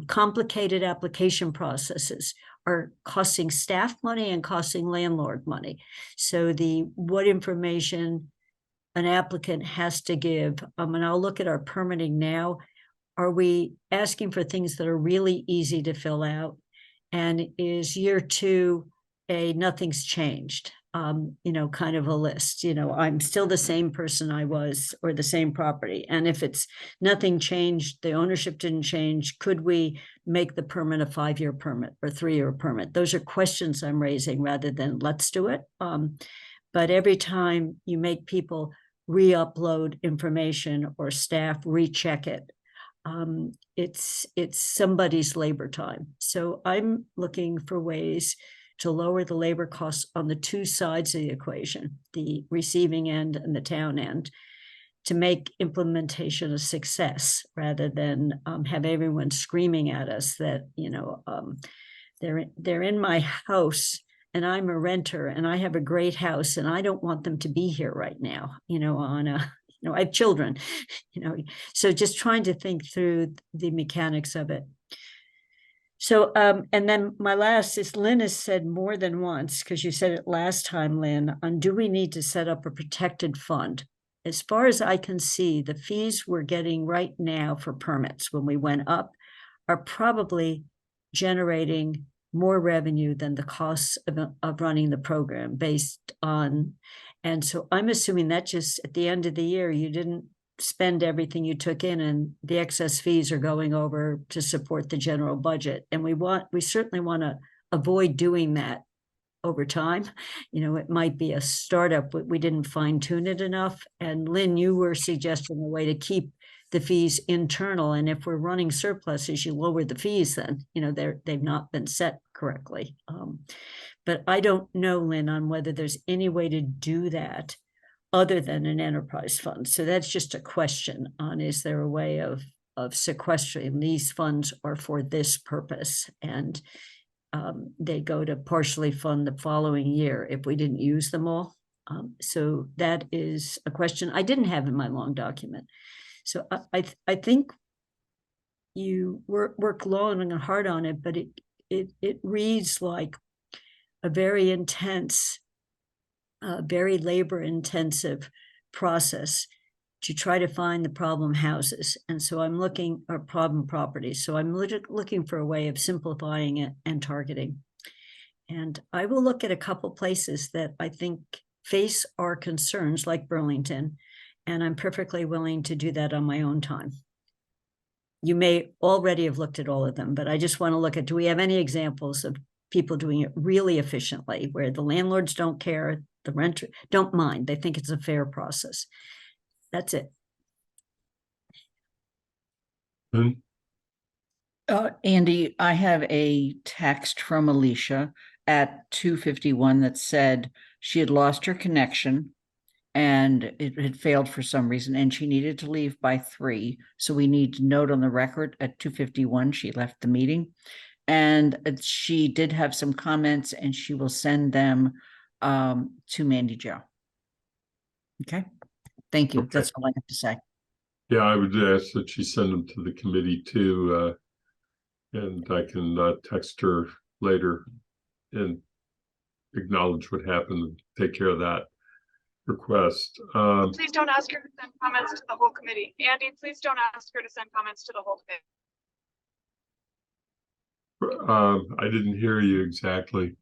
S2: Complicated application processes are costing staff money and costing landlord money. So what information an applicant has to give, and I'll look at our permitting now. Are we asking for things that are really easy to fill out? And is year 2 a nothing's changed, you know, kind of a list? You know, I'm still the same person I was, or the same property. And if it's nothing changed, the ownership didn't change, could we make the permit a 5-year permit or 3-year permit? Those are questions I'm raising rather than let's do it. But every time you make people re-upload information or staff recheck it, it's somebody's labor time. So I'm looking for ways to lower the labor costs on the two sides of the equation, the receiving end and the town end, to make implementation a success rather than have everyone screaming at us that, they're in my house and I'm a renter and I have a great house and I don't want them to be here right now, I have children, so just trying to think through the mechanics of it. So, and then my last is Lynn has said more than once, because you said it last time, Lynn, on do we need to set up a protected fund? As far as I can see, the fees we're getting right now for permits when we went up are probably generating more revenue than the costs of running the program based on. And so I'm assuming that just at the end of the year, you didn't spend everything you took in and the excess fees are going over to support the general budget. And we certainly want to avoid doing that over time. It might be a startup, but we didn't fine tune it enough. And Lynn, you were suggesting a way to keep the fees internal. And if we're running surpluses, you lower the fees, then, they've not been set correctly. But I don't know, Lynn, on whether there's any way to do that other than an enterprise fund. So that's just a question on, is there a way of sequestering these funds are for this purpose? And they go to partially fund the following year if we didn't use them all. So that is a question I didn't have in my long document. So I think you work long and hard on it, but it reads like a very intense, very labor intensive process to try to find the problem houses. And so I'm looking, or problem properties. So I'm looking for a way of simplifying it and targeting. And I will look at a couple places that I think face our concerns, like Burlington, and I'm perfectly willing to do that on my own time. You may already have looked at all of them, but I just want to look at, do we have any examples of people doing it really efficiently, where the landlords don't care, the renter don't mind, they think it's a fair process. That's it.
S3: Andy, I have a text from Alicia at 2:51 that said she had lost her connection and it had failed for some reason and she needed to leave by 3. So we need to note on the record at 2:51 she left the meeting. And she did have some comments and she will send them to Mandy Jo. Okay, thank you.
S1: Okay.
S3: That's all I have to say.
S1: Yeah, I would ask that she send them to the committee too, and I can text her later and acknowledge what happened and take care of that request.
S6: Please don't ask her to send comments to the whole committee. Andy, please don't ask her to send comments to the whole committee.
S1: I didn't hear you exactly.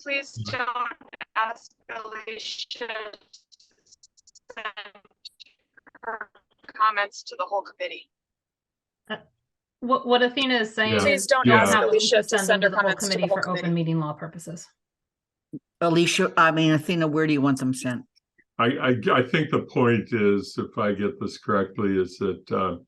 S6: Please don't ask Alicia to send her comments to the whole committee.
S10: What Athena is saying
S1: Yeah.
S10: is
S6: Please don't
S1: Yeah.
S6: ask
S10: have
S6: Alicia
S10: Alicia
S6: to
S10: send
S6: send
S10: them
S6: her
S10: to the whole
S6: comments to the
S10: committee
S6: whole
S10: for open
S6: committee.
S10: meeting law purposes.
S3: Athena, where do you want them sent?
S1: I think the point is, if I get this correctly, is that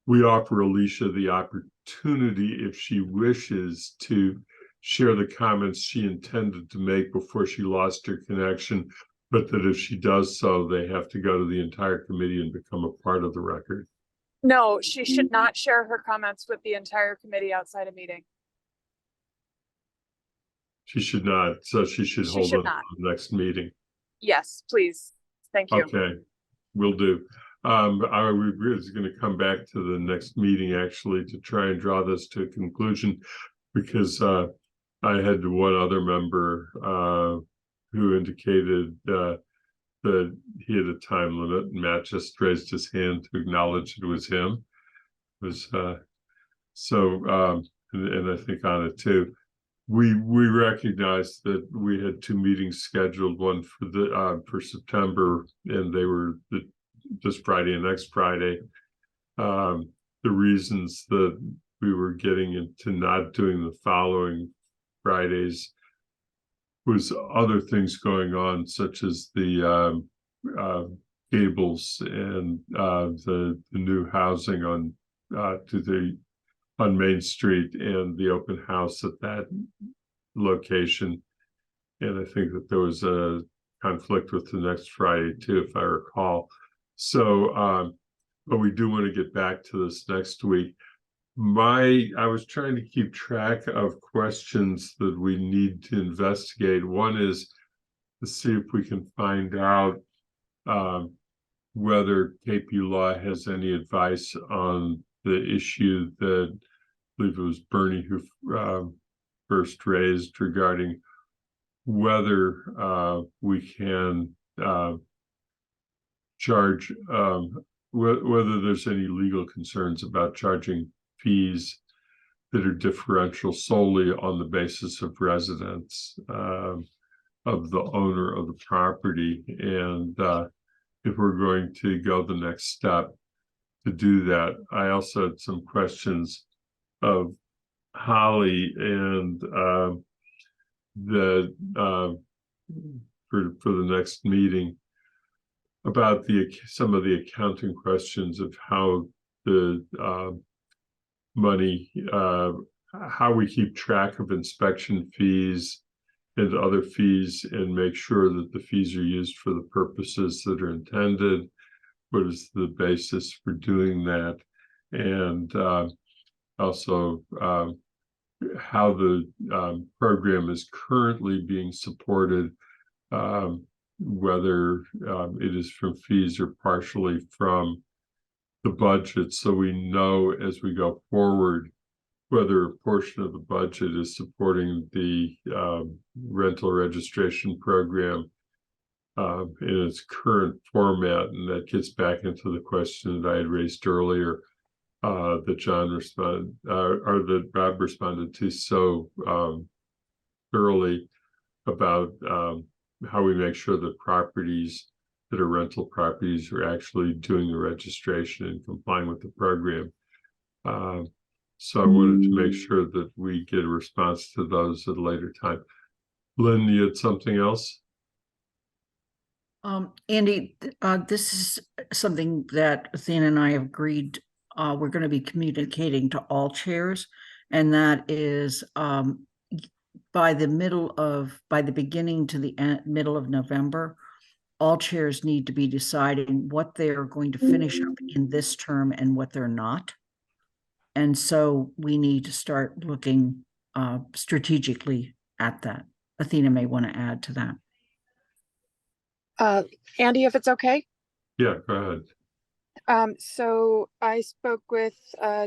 S1: we offer Alicia the opportunity, if she wishes, to share the comments she intended to make before she lost her connection, but that if she does so, they have to go to the entire committee and become a part of the record.
S6: No, she should not share her comments with the entire committee outside a meeting.
S1: She should not, so she should
S6: She
S1: hold
S6: should
S1: on
S6: not.
S1: to the next meeting.
S6: Yes, please. Thank you.
S1: Okay, will do. I was going to come back to the next meeting actually to try and draw this to a conclusion, because I had one other member who indicated that he had a time limit, and Matt just raised his hand to acknowledge it was him. It was and I think on it too. We recognized that we had 2 meetings scheduled, one for September, and they were this Friday and next Friday. The reasons that we were getting into not doing the following Fridays was other things going on, such as the Gables and the new housing on Main Street and the open house at that location. And I think that there was a conflict with the next Friday too, if I recall. So, but we do want to get back to this next week. I was trying to keep track of questions that we need to investigate. One is to see if we can find out whether KP Law has any advice on the issue that I believe it was Bernie who first raised regarding whether we can charge, whether there's any legal concerns about charging fees that are differential solely on the basis of residence of the owner of the property. And if we're going to go the next step to do that. I also had some questions of Holly and for the next meeting about some of the accounting questions of how the money, how we keep track of inspection fees and other fees and make sure that the fees are used for the purposes that are intended. What is the basis for doing that? And also how the program is currently being supported, whether it is from fees or partially from the budget, so we know as we go forward whether a portion of the budget is supporting the rental registration program in its current format. And that gets back into the question that I had raised earlier that John responded, or that Rob responded to so thoroughly about how we make sure that properties that are rental properties are actually doing the registration and complying with the program. So I wanted to make sure that we get a response to those at a later time. Lynn, you had something else?
S3: Andy, this is something that Athena and I have agreed we're going to be communicating to all chairs, and that is by the beginning to the middle of November, all chairs need to be deciding what they are going to finish up in this term and what they're not. And so we need to start looking strategically at that. Athena may want to add to that.
S6: Andy, if it's okay.
S1: Yeah, go ahead.
S6: So I spoke with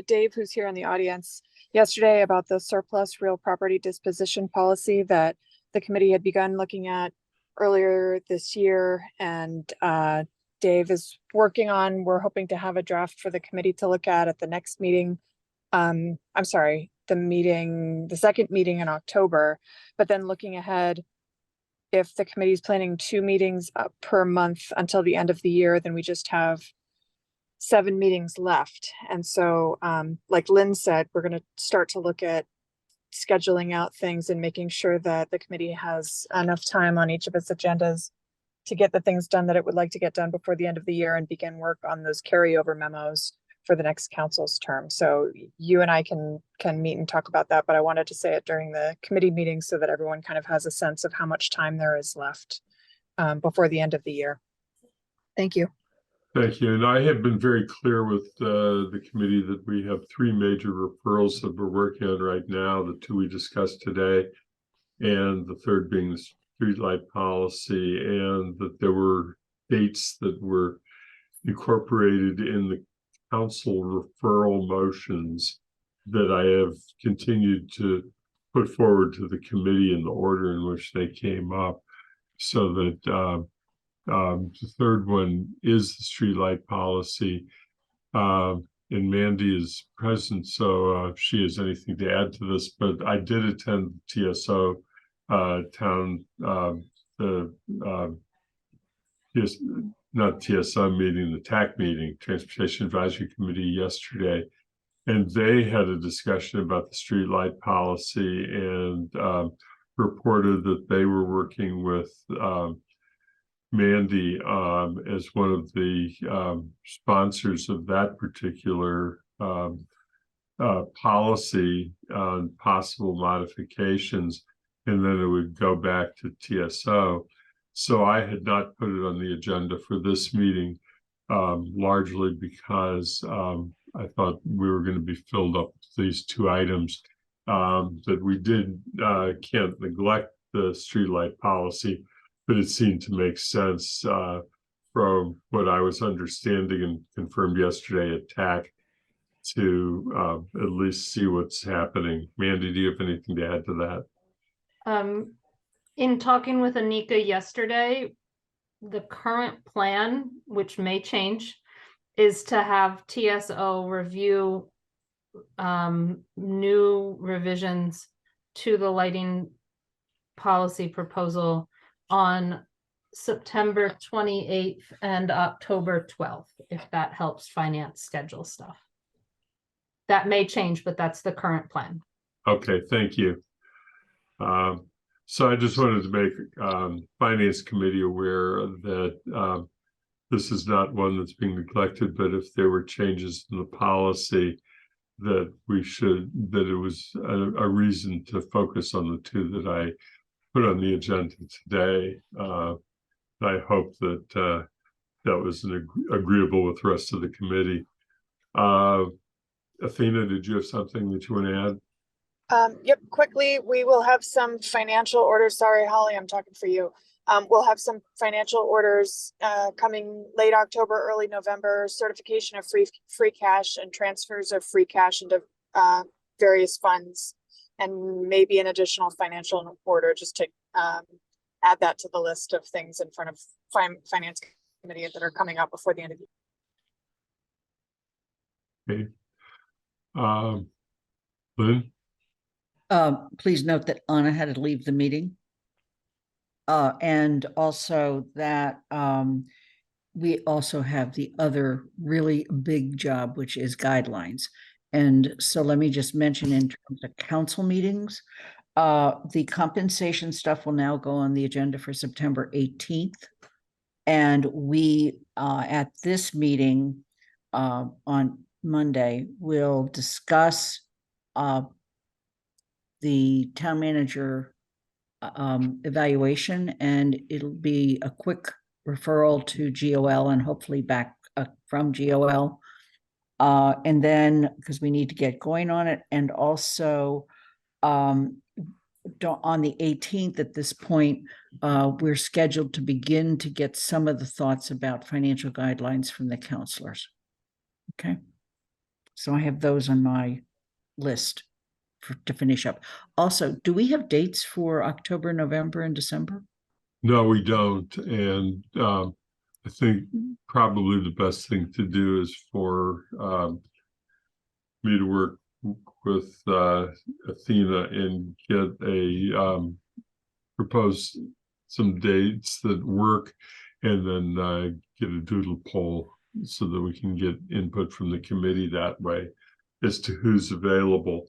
S6: Dave, who's here in the audience, yesterday about the surplus real property disposition policy that the committee had begun looking at earlier this year. And Dave is working on, we're hoping to have a draft for the committee to look at the next meeting. I'm sorry, the second meeting in October, but then looking ahead, if the committee is planning 2 meetings per month until the end of the year, then we just have 7 meetings left. And so, like Lynn said, we're going to start to look at scheduling out things and making sure that the committee has enough time on each of its agendas to get the things done that it would like to get done before the end of the year and begin work on those carryover memos for the next council's term. So you and I can meet and talk about that, but I wanted to say it during the committee meeting so that everyone kind of has a sense of how much time there is left before the end of the year. Thank you.
S1: Thank you. And I have been very clear with the committee that we have 3 major referrals that we're working on right now, the 2 we discussed today, and the third being the streetlight policy, and that there were dates that were incorporated in the council referral motions that I have continued to put forward to the committee in the order in which they came up, so that the third one is the streetlight policy. And Mandy is present, so if she has anything to add to this, but I did attend the TSO town, not TSO meeting, the TAC meeting, Transportation Advisory Committee, yesterday. And they had a discussion about the streetlight policy and reported that they were working with Mandy as one of the sponsors of that particular policy on possible modifications, and then it would go back to TSO. So I had not put it on the agenda for this meeting, largely because I thought we were going to be filled up with these two items. That we can't neglect the streetlight policy, but it seemed to make sense from what I was understanding and confirmed yesterday at TAC to at least see what's happening. Mandy, do you have anything to add to that?
S10: In talking with Anika yesterday, the current plan, which may change, is to have TSO review new revisions to the lighting policy proposal on September 28th and October 12th, if that helps finance schedule stuff. That may change, but that's the current plan.
S1: Okay, thank you. So I just wanted to make Finance Committee aware that this is not one that's being neglected, but if there were changes in the policy, that it was a reason to focus on the two that I put on the agenda today. I hope that that was agreeable with the rest of the committee. Athena, did you have something that you want to add?
S6: Yep, quickly, we will have some financial orders. Sorry, Holly, I'm talking for you. We'll have some financial orders coming late October, early November, certification of free cash and transfers of free cash into various funds, and maybe an additional financial order just to add that to the list of things in front of Finance Committee that are coming up before the end of the year.
S1: Okay. Lynn?
S3: Please note that Anna had to leave the meeting. And also that we also have the other really big job, which is guidelines. And so let me just mention in terms of council meetings, the compensation stuff will now go on the agenda for September 18th. And we, at this meeting on Monday, will discuss the town manager evaluation, and it'll be a quick referral to GOL and hopefully back from GOL. And then, because we need to get going on it, and also on the 18th at this point, we're scheduled to begin to get some of the thoughts about financial guidelines from the counselors. Okay. So I have those on my list to finish up. Also, do we have dates for October, November, and December?
S1: No, we don't. And I think probably the best thing to do is for me to work with Athena and get propose some dates that work, and then get a doodle poll so that we can get input from the committee that way as to who's available.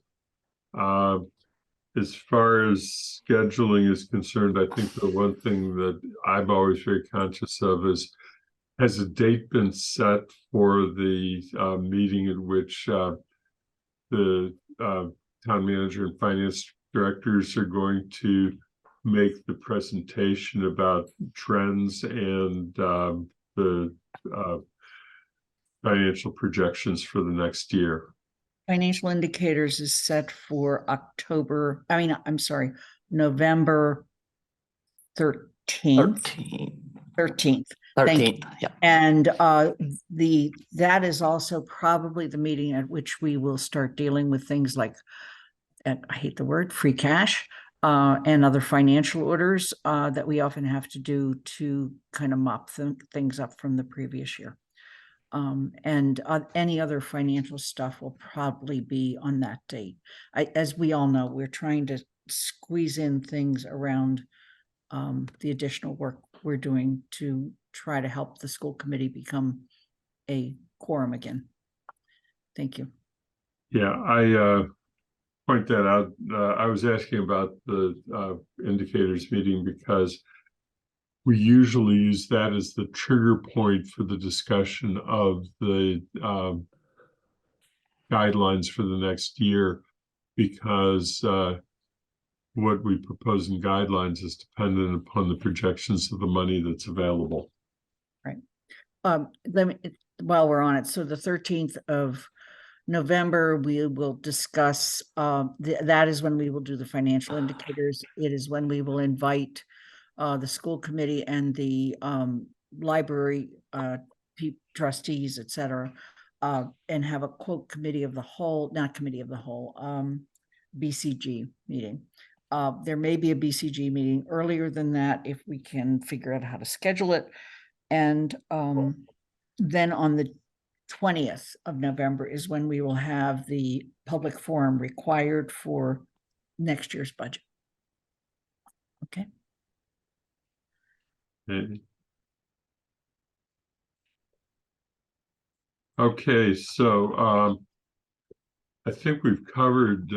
S1: As far as scheduling is concerned, I think the one thing that I'm always very conscious of is, has a date been set for the meeting at which the town manager and finance directors are going to make the presentation about trends and the financial projections for the next year?
S3: Financial indicators is set for November 13th. 13th.
S8: 13th, yeah.
S3: And that is also probably the meeting at which we will start dealing with things like, and I hate the word, free cash, and other financial orders that we often have to do to kind of mop things up from the previous year. And any other financial stuff will probably be on that date. As we all know, we're trying to squeeze in things around the additional work we're doing to try to help the school committee become a quorum again. Thank you.
S1: Yeah, I point that out. I was asking about the indicators meeting because we usually use that as the trigger point for the discussion of the guidelines for the next year, because what we propose in guidelines is dependent upon the projections of the money that's available.
S3: Let me, while we're on it, so the 13th of November, we will discuss, that is when we will do the financial indicators. It is when we will invite the school committee and the library trustees, et cetera, and have a quote committee of the whole, not committee of the whole, BCG meeting. There may be a BCG meeting earlier than that if we can figure out how to schedule it. And then on the 20th of November is when we will have the public forum required for next year's budget. Okay.
S1: Okay, so I think we've covered,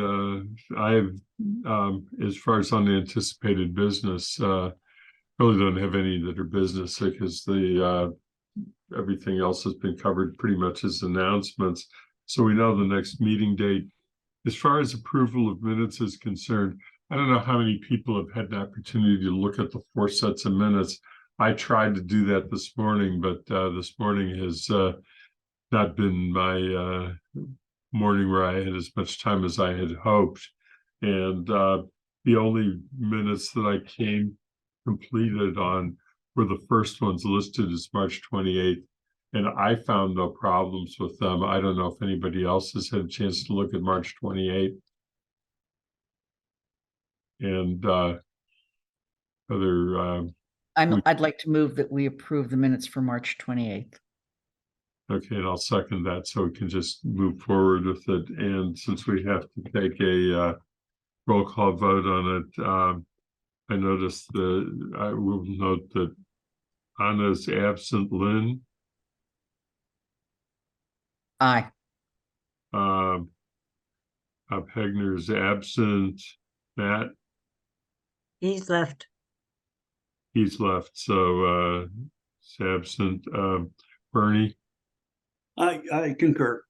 S1: as far as unanticipated business, really don't have any that are business because everything else has been covered pretty much as announcements. So we know the next meeting date. As far as approval of minutes is concerned, I don't know how many people have had an opportunity to look at the 4 sets of minutes. I tried to do that this morning, but this morning has not been my morning where I had as much time as I had hoped. And the only minutes that I came completed on were the first ones listed as March 28th. And I found no problems with them. I don't know if anybody else has had a chance to look at March 28th. And
S3: I'd like to move that we approve the minutes for March 28th.
S1: Okay, and I'll second that so we can just move forward with it. And since we have to take a roll call vote on it, I noticed I will note that Anna's absent. Lynn?
S3: Aye.
S1: Bob Hegner's absent. Matt?
S2: He's left.
S1: He's left, so he's absent. Bernie?
S7: I concur.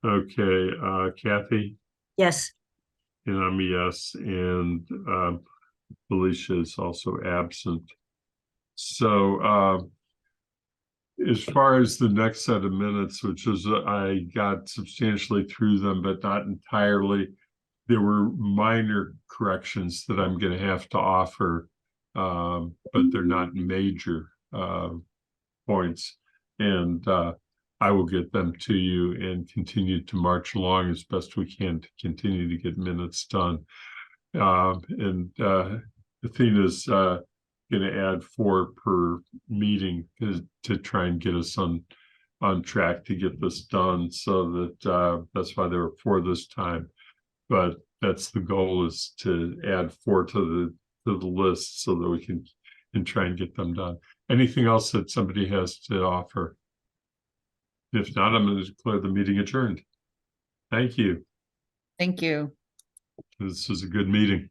S1: Okay, Kathy?
S2: Yes.
S1: And I'm a yes, and Felicia is also absent. So as far as the next set of minutes, which is I got substantially through them, but not entirely, there were minor corrections that I'm going to have to offer, but they're not major points. And I will get them to you and continue to march along as best we can to continue to get minutes done. And Athena's going to add 4 per meeting to try and get us on track to get this done. So that that's why there were 4 this time. But that's the goal, is to add 4 to the list so that we can try and get them done. Anything else that somebody has to offer? If not, I'm going to declare the meeting adjourned. Thank you.
S3: Thank you.
S1: This is a good meeting.